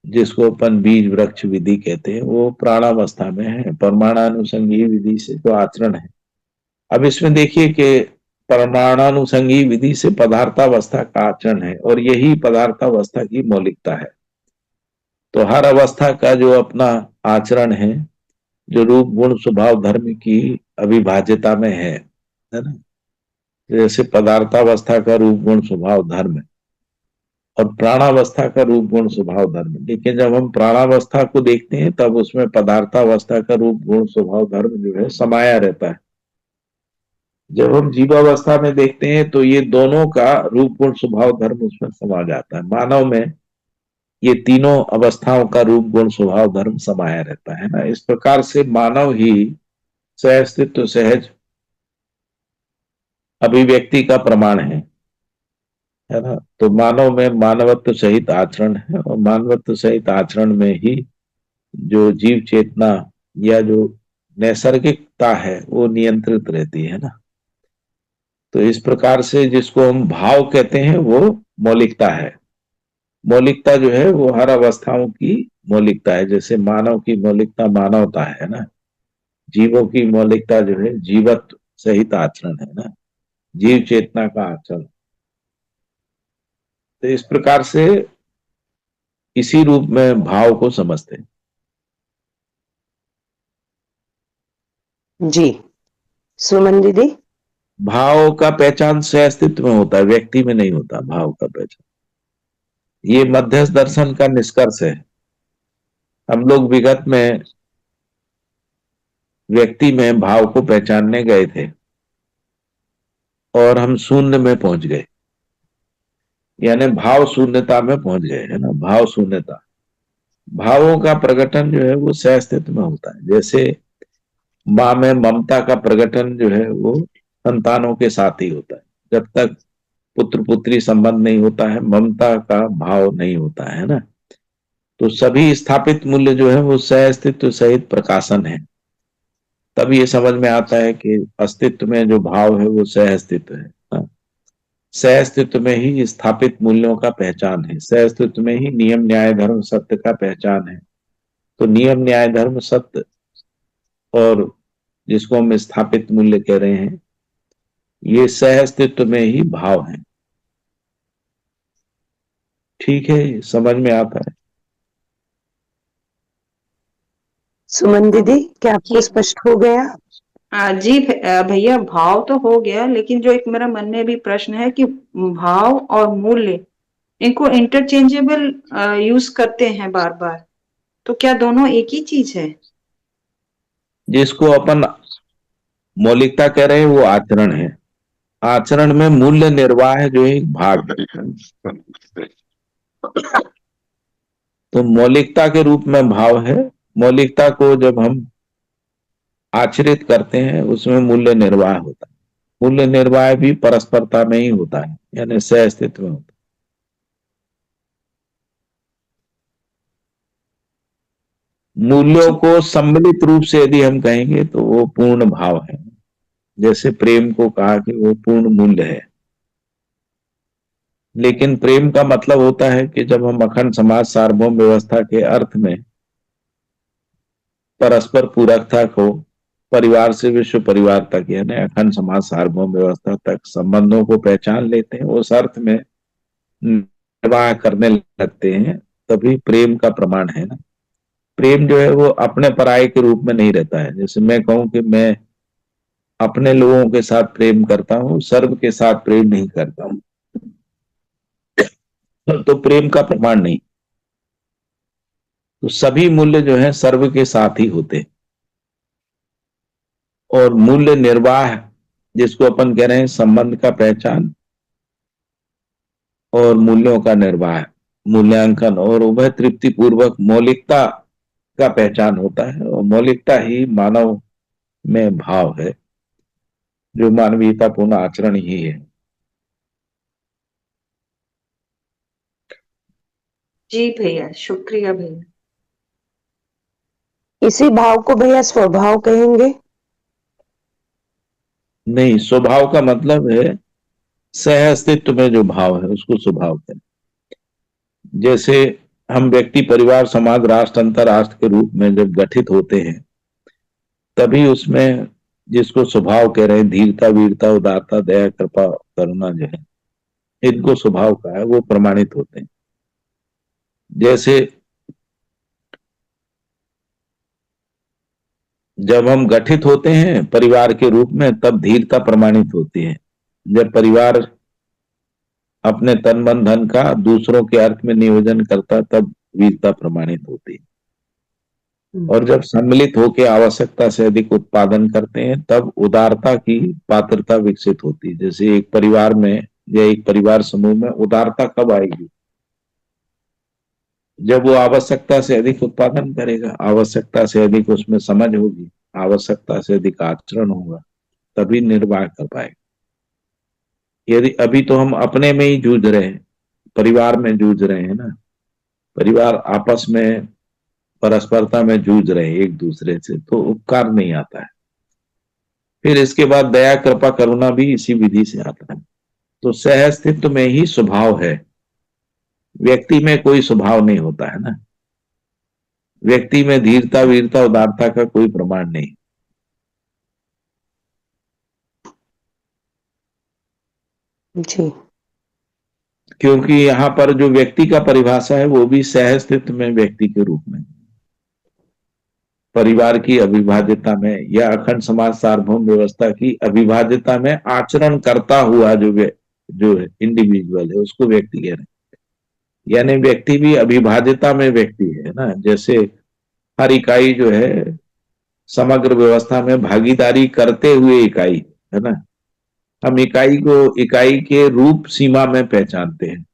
Speaker 2: जिसको अपन बीज वृक्ष विधि कहते हैं, वो प्राणावस्था में है। परमाणानुसंगीय विधि से जो आचरण है, अब इसमें देखिए कि परमाणानुसंगी विधि से पदार्थावस्था का आचरण है और यही पदार्थावस्था की मौलिकता है। तो हर अवस्था का जो अपना आचरण है, जो रूप गुण स्वभाव धर्म की अविभाज्यता में है ना। जैसे पदार्थावस्था का रूप गुण स्वभाव धर्म और प्राणावस्था का रूप गुण स्वभाव धर्म, लेकिन जब हम प्राणावस्था को देखते हैं तब उसमें पदार्थावस्था का रूप गुण स्वभाव धर्म जो है समाया रहता है। जब हम जीवावस्था में देखते हैं तो ये दोनों का रूप गुण स्वभाव धर्म उसमें समा जाता है। मानव में ये तीनों अवस्थाओं का रूप गुण स्वभाव धर्म समाया रहता है ना। इस प्रकार से मानव ही सहअस्तित्व सहज अभिव्यक्ति का प्रमाण है ना। तो मानव में मानवत्व सहित आचरण है और मानवत्व सहित आचरण में ही जो जीव चेतना या जो नैसर्गिकता है वो नियंत्रित रहती है ना। तो इस प्रकार से जिसको हम भाव कहते हैं वो मौलिकता है। मौलिकता जो है वो हर अवस्थाओं की मौलिकता है। जैसे मानव की मौलिकता मानवता है ना, जीवों की मौलिकता जो है जीवत्व सहित आचरण है ना, जीव चेतना का आचरण। तो इस प्रकार से इसी रूप में भाव को समझते हैं।
Speaker 1: जी, सुमन दीदी।
Speaker 2: भाव का पहचान से अस्तित्व में होता है, व्यक्ति में नहीं होता भाव का पहचान। ये मध्यस्थ दर्शन का निष्कर्ष है। हम लोग विगत में व्यक्ति में भाव को पहचानने गए थे और हम शून्य में पहुंच गए। यानी भाव शून्यता में पहुंच गए, है ना। भाव शून्यता, भावों का प्रकटन जो है वो सह अस्तित्व में होता है। जैसे माँ में ममता का प्रकटन जो है वो संतानों के साथ ही होता है। जब तक पुत्र पुत्री संबंध नहीं होता है, ममता का भाव नहीं होता है ना। तो सभी स्थापित मूल्य जो है वो सह अस्तित्व सहित प्रकाशन है। तब ये समझ में आता है कि अस्तित्व में जो भाव है वो सह अस्तित्व है। हाँ? सह अस्तित्व में ही स्थापित मूल्यों का पहचान है, सह अस्तित्व में ही नियम न्याय धर्म सत्य का पहचान है। तो नियम न्याय धर्म सत्य और जिसको हम स्थापित मूल्य कह रहे हैं, ये सह अस्तित्व में ही भाव है। ठीक है, समझ में आता है।
Speaker 1: सुमन दीदी, क्या आपको स्पष्ट हो गया?
Speaker 3: जी भैया, भाव तो हो गया, लेकिन जो एक मेरा मन में भी प्रश्न है कि भाव और मूल्य, इनको इंटरचेंजेबल यूज करते हैं बार बार, तो क्या दोनों एक ही चीज है?
Speaker 2: जिसको अपन मौलिकता कह रहे हैं वो आचरण है। आचरण में मूल्य निर्वाह जो एक भाग है। तो मौलिकता के रूप में भाव है। मौलिकता को जब हम आचरित करते हैं उसमें मूल्य निर्वाह होता है। मूल्य निर्वाह भी परस्परता में ही होता है, यानी सह अस्तित्व में होता है। मूल्यों को सम्मिलित रूप से यदि हम कहेंगे तो वो पूर्ण भाव है। जैसे प्रेम को कहा कि वो पूर्ण मूल्य है। लेकिन प्रेम का मतलब होता है कि जब हम अखंड समाज सार्वभौम व्यवस्था के अर्थ में परस्पर पूरकता को परिवार से विश्व परिवार तक, यानी अखंड समाज सार्वभौम व्यवस्था तक संबंधों को पहचान लेते हैं, उस अर्थ में निर्वाह करने लगते हैं, तभी प्रेम का प्रमाण है ना। प्रेम जो है वो अपने पराये के रूप में नहीं रहता है। जैसे मैं कहूं कि मैं अपने लोगों के साथ प्रेम करता हूं, सर्व के साथ प्रेम नहीं करता हूं, तो प्रेम का प्रमाण नहीं। तो सभी मूल्य जो है सर्व के साथ ही होते हैं। और मूल्य निर्वाह, जिसको अपन कह रहे हैं संबंध का पहचान और मूल्यों का निर्वाह, मूल्यांकन और उभय तृप्ति पूर्वक मौलिकता का पहचान होता है। और मौलिकता ही मानव में भाव है, जो मानवीयतापूर्ण आचरण ही है।
Speaker 3: जी भैया, शुक्रिया भैया।
Speaker 1: इसी भाव को भैया स्वभाव कहेंगे?
Speaker 2: नहीं, स्वभाव का मतलब है सह अस्तित्व में जो भाव है उसको स्वभाव कहते हैं। जैसे हम व्यक्ति परिवार समाज राष्ट्र अंतरराष्ट्र के रूप में जब गठित होते हैं, तभी उसमें जिसको स्वभाव कह रहे हैं, धीरता वीरता उदारता दया कृपा करुणा जो है, इनको स्वभाव का है, वो प्रमाणित होते हैं। जैसे जब हम गठित होते हैं परिवार के रूप में, तब धीरता प्रमाणित होती है। जब परिवार अपने तन मन धन का दूसरों के अर्थ में नियोजन करता, तब वीरता प्रमाणित होती है। और जब सम्मिलित होकर आवश्यकता से अधिक उत्पादन करते हैं, तब उदारता की पात्रता विकसित होती है। जैसे एक परिवार में या एक परिवार समूह में उदारता कब आएगी? जब वो आवश्यकता से अधिक उत्पादन करेगा, आवश्यकता से अधिक उसमें समझ होगी, आवश्यकता से अधिक आचरण होगा, तभी निर्वाह कर पाएगा। यदि अभी तो हम अपने में ही जूझ रहे हैं, परिवार में जूझ रहे हैं ना, परिवार आपस में परस्परता में जूझ रहे हैं एक दूसरे से, तो उपकार नहीं आता है। फिर इसके बाद दया कृपा करुणा भी इसी विधि से आता है। तो सह अस्तित्व में ही स्वभाव है, व्यक्ति में कोई स्वभाव नहीं होता है ना। व्यक्ति में धीरता वीरता उदारता का कोई प्रमाण नहीं।
Speaker 1: जी।
Speaker 2: क्योंकि यहाँ पर जो व्यक्ति का परिभाषा है वो भी सह अस्तित्व में व्यक्ति के रूप में, परिवार की अविभाज्यता में या अखंड समाज सार्वभौम व्यवस्था की अविभाज्यता में आचरण करता हुआ जो इंडिविजुअल है उसको व्यक्ति कह रहे हैं। यानी व्यक्ति भी अविभाज्यता में व्यक्ति है ना। जैसे हर इकाई जो है समग्र व्यवस्था में भागीदारी करते हुए इकाई है ना। हम इकाई को इकाई के रूप सीमा में पहचानते हैं,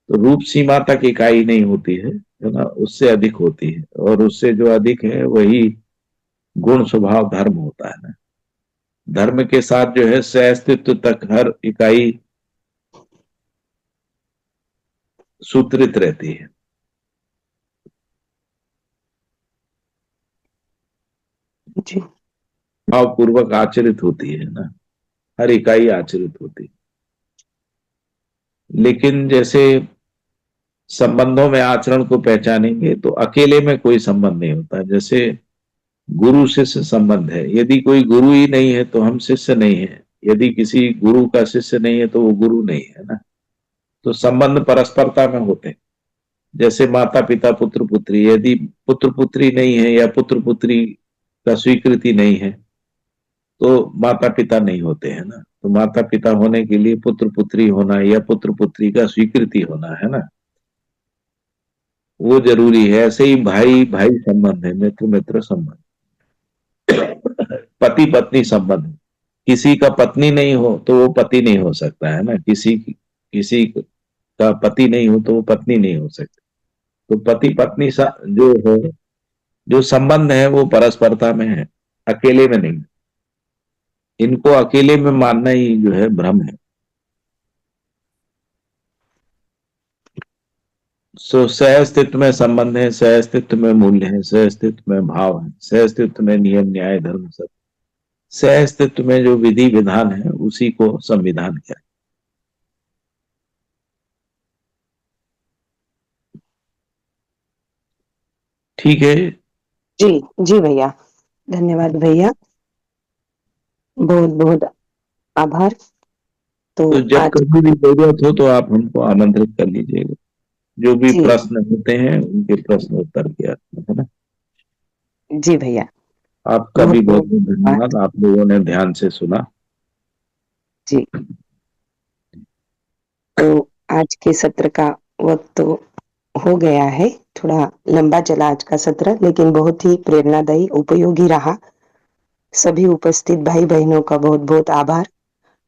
Speaker 2: तो रूप सीमा तक इकाई नहीं होती है ना, उससे अधिक होती है, और उससे जो अधिक है वही गुण स्वभाव धर्म होता है ना। धर्म के साथ जो है सहअस्तित्व तक हर इकाई सूत्रित रहती है,
Speaker 1: जी
Speaker 2: भावपूर्वक आचरित होती है ना, हर इकाई आचरित होती है। लेकिन जैसे संबंधों में आचरण को पहचानेंगे तो अकेले में कोई संबंध नहीं होता। जैसे गुरु शिष्य संबंध है, यदि कोई गुरु ही नहीं है तो हम शिष्य नहीं है, यदि किसी गुरु का शिष्य नहीं है तो वो गुरु नहीं है ना। तो संबंध परस्परता में होते हैं। जैसे माता पिता पुत्र पुत्री, यदि पुत्र पुत्री नहीं है या पुत्र पुत्री का स्वीकृति नहीं है तो माता पिता नहीं होते हैं ना। तो माता पिता होने के लिए पुत्र पुत्री होना या पुत्र पुत्री का स्वीकृति होना है ना, वो जरूरी है। ऐसे ही भाई भाई संबंध है, मित्र मित्र संबंध, पति पत्नी संबंध। किसी का पत्नी नहीं हो तो वो पति नहीं हो सकता है ना, किसी का पति नहीं हो तो वो पत्नी नहीं हो सकती। तो पति पत्नी जो है, जो संबंध है वो परस्परता में है, अकेले में नहीं। इनको अकेले में मानना ही जो है भ्रम है। सो सहअस्तित्व में संबंध है, सहअस्तित्व में मूल्य है, सहअस्तित्व में भाव है, सहअस्तित्व में नियम न्याय धर्म सब, सहअस्तित्व में जो विधि विधान है उसी को संविधान कहते हैं। ठीक है।
Speaker 1: जी जी भैया, धन्यवाद भैया, बहुत बहुत आभार। तो
Speaker 2: तो जब
Speaker 1: आज
Speaker 2: कभी भी जरूरत हो तो आप हमको आमंत्रित कर लीजिएगा। जो भी
Speaker 1: जी
Speaker 2: प्रश्न होते हैं उनके प्रश्न उत्तर के अर्थ में, है ना।
Speaker 1: जी भैया,
Speaker 2: आपका
Speaker 1: बहुत
Speaker 2: भी बहुत
Speaker 1: बहुत
Speaker 2: बहुत
Speaker 1: धन्यवाद।
Speaker 2: धन्यवाद, आप लोगों ने ध्यान से सुना।
Speaker 1: जी, तो आज के सत्र का वक्त तो हो गया है, थोड़ा लंबा चला आज का सत्र, लेकिन बहुत ही प्रेरणादायी उपयोगी रहा। सभी उपस्थित भाई बहनों का बहुत बहुत आभार।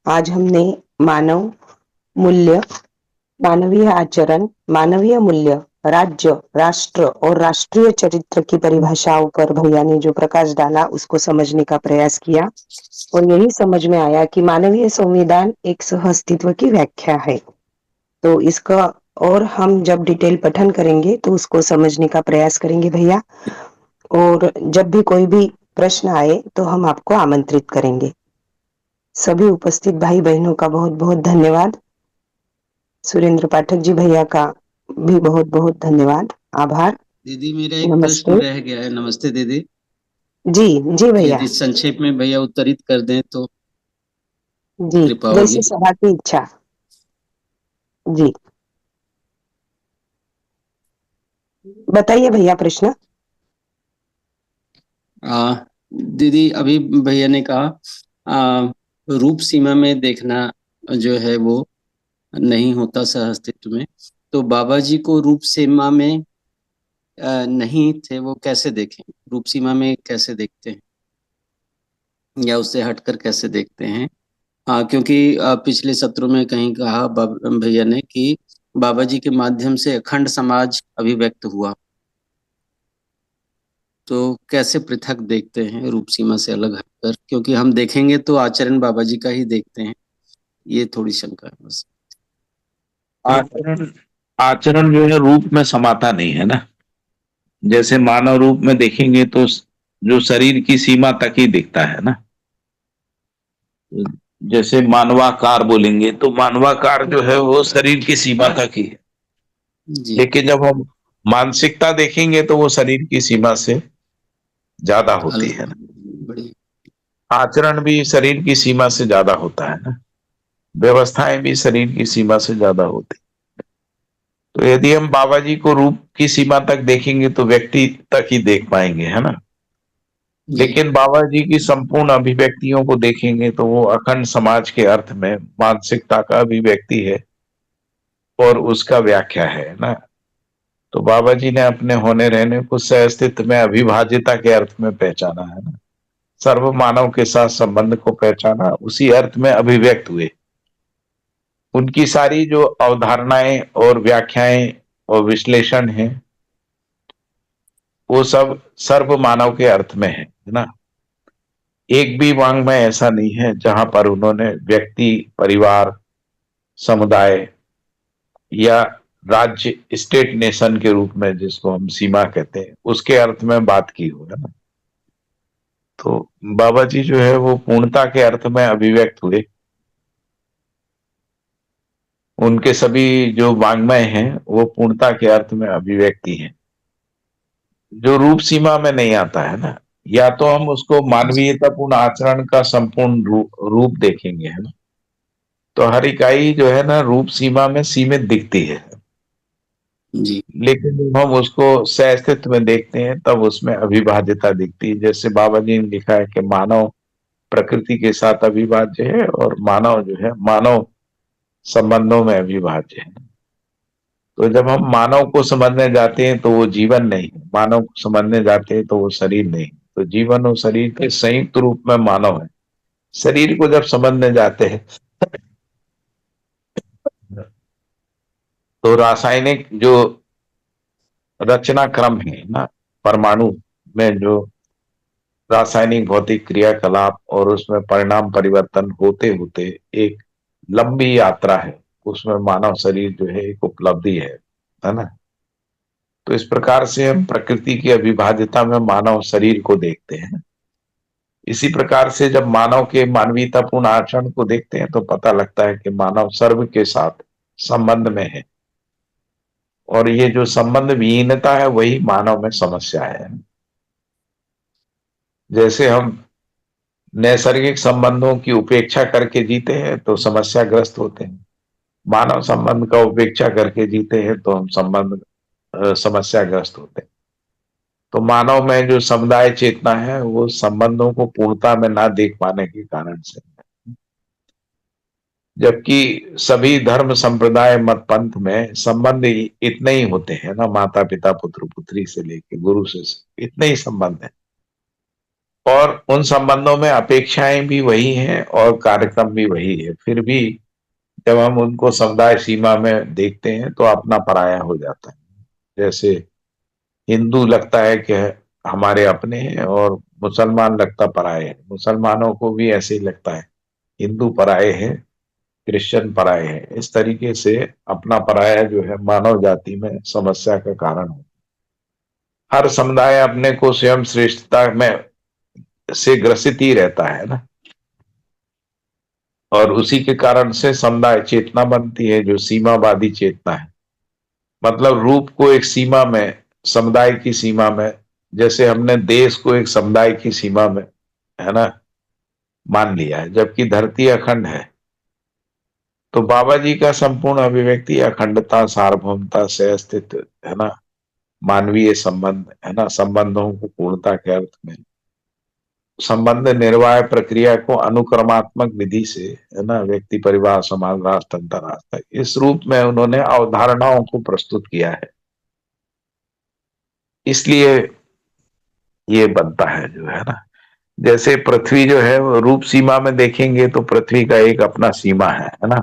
Speaker 1: आज हमने मानव मूल्य, मानवीय आचरण, मानवीय मूल्य, राज्य, राष्ट्र और राष्ट्रीय चरित्र की परिभाषाओं पर भैया ने जो प्रकाश डाला उसको समझने का प्रयास किया, और यही समझ में आया कि मानवीय संविधान एक सह अस्तित्व की व्याख्या है। तो इसका और हम जब डिटेल पठन करेंगे तो उसको समझने का प्रयास करेंगे भैया, और जब भी कोई भी प्रश्न आए तो हम आपको आमंत्रित करेंगे। सभी उपस्थित भाई बहनों का बहुत बहुत धन्यवाद। सुरेंद्र पाठक जी भैया का भी बहुत बहुत धन्यवाद, आभार।
Speaker 4: दीदी मेरा एक प्रश्न
Speaker 1: नमस्ते।
Speaker 4: रह गया है। नमस्ते दीदी।
Speaker 1: जी जी भैया।
Speaker 4: यदि संक्षेप में भैया उत्तरित कर दें तो
Speaker 1: जी,
Speaker 4: कृपा होगी।
Speaker 1: जैसे सभा की इच्छा। जी बताइए भैया प्रश्न।
Speaker 4: दीदी अभी भैया ने कहा रूप सीमा में देखना जो है वो नहीं होता सह अस्तित्व में, तो बाबा जी को रूप सीमा में नहीं थे, वो कैसे देखें? रूप सीमा में कैसे देखते हैं या उससे हटकर कैसे देखते हैं? क्योंकि पिछले सत्रों में कहीं कहा भैया ने कि बाबा जी के माध्यम से अखंड समाज अभिव्यक्त हुआ, तो कैसे पृथक देखते हैं रूप सीमा से अलग हटकर? क्योंकि हम देखेंगे तो आचरण बाबा जी का ही देखते हैं, ये थोड़ी शंका है बस।
Speaker 2: आचरण आचरण जो है रूप में समाता नहीं है ना। जैसे मानव रूप में देखेंगे तो जो शरीर की सीमा तक ही दिखता है ना। जैसे मानवाकार बोलेंगे तो मानवाकार जो है वो शरीर की सीमा तक ही है।
Speaker 4: जी
Speaker 2: लेकिन जब हम मानसिकता देखेंगे तो वो शरीर की सीमा से ज्यादा होती है ना।
Speaker 4: बड़ी
Speaker 2: आचरण भी शरीर की सीमा से ज्यादा होता है ना, व्यवस्थाएं भी शरीर की सीमा से ज्यादा होती। तो यदि हम बाबा जी को रूप की सीमा तक देखेंगे तो व्यक्ति तक ही देख पाएंगे, है ना।
Speaker 4: जी
Speaker 2: लेकिन बाबा जी की संपूर्ण अभिव्यक्तियों को देखेंगे तो वो अखंड समाज के अर्थ में मानसिकता का अभिव्यक्ति है और उसका व्याख्या है ना। तो बाबा जी ने अपने होने रहने को सह अस्तित्व में अविभाज्यता के अर्थ में पहचाना है ना। सर्व मानव के साथ संबंध को पहचाना, उसी अर्थ में अभिव्यक्त हुए, उनकी सारी जो अवधारणाएं और व्याख्याएं और विश्लेषण है वो सब सर्व मानव के अर्थ में है ना। एक भी वाङ्मय ऐसा नहीं है जहां पर उन्होंने व्यक्ति, परिवार, समुदाय या राज्य, स्टेट नेशन के रूप में जिसको हम सीमा कहते हैं उसके अर्थ में बात की हो, है ना। तो बाबा जी जो है वो पूर्णता के अर्थ में अभिव्यक्त हुए। उनके सभी जो वाङ्मय हैं वो पूर्णता के अर्थ में अभिव्यक्ति है, जो रूप सीमा में नहीं आता है ना। या तो हम उसको मानवीयतापूर्ण आचरण का संपूर्ण रूप देखेंगे, है ना, तो हर इकाई जो है ना रूप सीमा में सीमित दिखती है
Speaker 4: जी
Speaker 2: लेकिन जब हम उसको सह-अस्तित्व में देखते हैं तब उसमें अविभाज्यता दिखती है। जैसे बाबा जी ने लिखा है कि मानव प्रकृति के साथ अविभाज्य है और मानव जो है मानव संबंधों में अविभाज्य है। तो जब हम मानव को समझने जाते हैं तो वो जीवन नहीं, मानव को समझने जाते हैं तो वो शरीर नहीं। तो जीवन और शरीर के संयुक्त रूप में मानव है। शरीर को जब समझने जाते हैं तो रासायनिक जो रचना क्रम है ना, परमाणु में जो रासायनिक भौतिक क्रियाकलाप और उसमें परिणाम परिवर्तन होते होते एक लंबी यात्रा है, उसमें मानव शरीर जो है एक उपलब्धि है ना। तो इस प्रकार से हम प्रकृति की अविभाज्यता में मानव शरीर को देखते हैं। इसी प्रकार से जब मानव के मानवीयतापूर्ण आचरण को देखते हैं तो पता लगता है कि मानव सर्व के साथ संबंध में है और ये जो संबंध विहीनता है वही मानव में समस्या है। जैसे हम नैसर्गिक संबंधों की उपेक्षा करके जीते हैं तो समस्याग्रस्त होते हैं, मानव संबंध का उपेक्षा करके जीते हैं तो हम समस्याग्रस्त होते हैं। तो मानव में जो समुदाय चेतना है वो संबंधों को पूर्णता में ना देख पाने के कारण से, जबकि सभी धर्म संप्रदाय मत पंथ में संबंध इतने ही होते हैं ना, माता पिता पुत्र पुत्री से लेके गुरु से इतने ही संबंध है और उन संबंधों में अपेक्षाएं भी वही हैं और कार्यक्रम भी वही है। फिर भी जब हम उनको समुदाय सीमा में देखते हैं तो अपना पराया हो जाता है। जैसे हिंदू लगता है कि हमारे अपने हैं और मुसलमान लगता पराये हैं, मुसलमानों को भी ऐसे ही लगता है हिंदू पराये हैं, क्रिश्चियन पराये हैं। इस तरीके से अपना पराया जो है मानव जाति में समस्या का कारण है। हर समुदाय अपने को स्वयं श्रेष्ठता में से ग्रसित ही रहता है ना, और उसी के कारण से समुदाय चेतना बनती है जो सीमावादी चेतना है। मतलब रूप को एक सीमा में, समुदाय की सीमा में, जैसे हमने देश को एक समुदाय की सीमा में, है ना, मान लिया है, जबकि धरती अखंड है। तो बाबा जी का संपूर्ण अभिव्यक्ति अखंडता, सार्वभौमता से अस्तित्व, है ना, मानवीय संबंध, है ना, संबंधों को पूर्णता के अर्थ में, संबंध निर्वाह प्रक्रिया को अनुक्रमात्मक विधि से, है ना, व्यक्ति, परिवार, समाज, राष्ट्र, अंतरराष्ट्र, इस रूप में उन्होंने अवधारणाओं को प्रस्तुत किया है। इसलिए ये बनता है जो है ना, जैसे पृथ्वी जो है वो रूप सीमा में देखेंगे तो पृथ्वी का एक अपना सीमा है ना,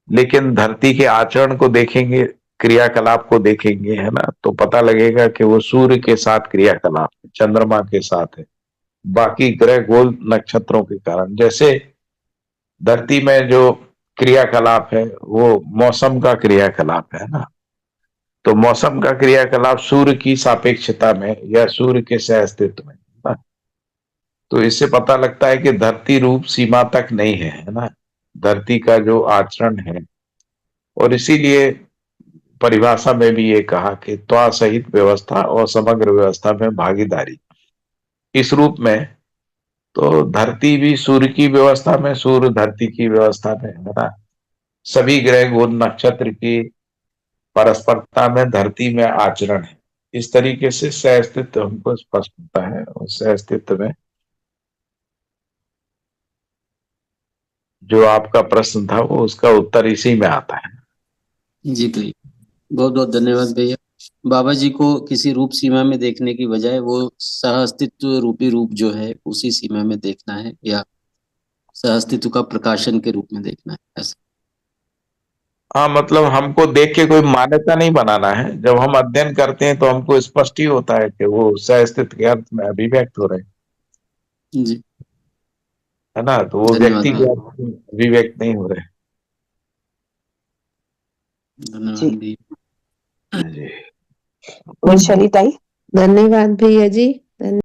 Speaker 2: लेकिन धरती के आचरण को देखेंगे, क्रियाकलाप को देखेंगे, है ना, तो पता लगेगा कि वो सूर्य के साथ क्रियाकलाप है, चंद्रमा के साथ है, बाकी ग्रह गोल नक्षत्रों के कारण। जैसे धरती में जो क्रियाकलाप है वो मौसम का क्रियाकलाप है ना, तो मौसम का क्रियाकलाप सूर्य की सापेक्षता में या सूर्य के सह अस्तित्व में ना, तो इससे पता लगता है कि धरती रूप सीमा तक नहीं है ना, धरती का जो आचरण है। और इसीलिए परिभाषा में भी ये कहा कि त्वा सहित व्यवस्था और समग्र व्यवस्था में भागीदारी, इस रूप में तो धरती भी सूर्य की व्यवस्था में, सूर्य धरती की व्यवस्था में, है ना, सभी ग्रह गोल नक्षत्र की परस्परता में धरती में आचरण है। इस तरीके से सह अस्तित्व हमको स्पष्ट होता है और सह अस्तित्व में जो आपका प्रश्न था वो उसका उत्तर इसी में आता है।
Speaker 4: जी भैया, बहुत बहुत धन्यवाद भैया। बाबा जी को किसी रूप सीमा में देखने की बजाय वो सह अस्तित्व रूपी रूप जो है उसी सीमा में देखना है, या सह अस्तित्व का प्रकाशन के रूप में देखना है, ऐसा।
Speaker 2: हाँ, मतलब हमको देख के कोई मान्यता नहीं बनाना है। जब हम अध्ययन करते हैं तो हमको स्पष्ट ही होता है कि वो सह-अस्तित्व के अर्थ में अभिव्यक्त हो रहे हैं,
Speaker 4: जी,
Speaker 2: है ना? तो वो
Speaker 4: धन्यवाद
Speaker 2: व्यक्ति के
Speaker 4: बाबा,
Speaker 2: अर्थ में अभिव्यक्त नहीं हो रहे।
Speaker 4: धन्यवाद दी।
Speaker 2: जी।
Speaker 1: वैशाली ताई।
Speaker 5: धन्यवाद भैया जी।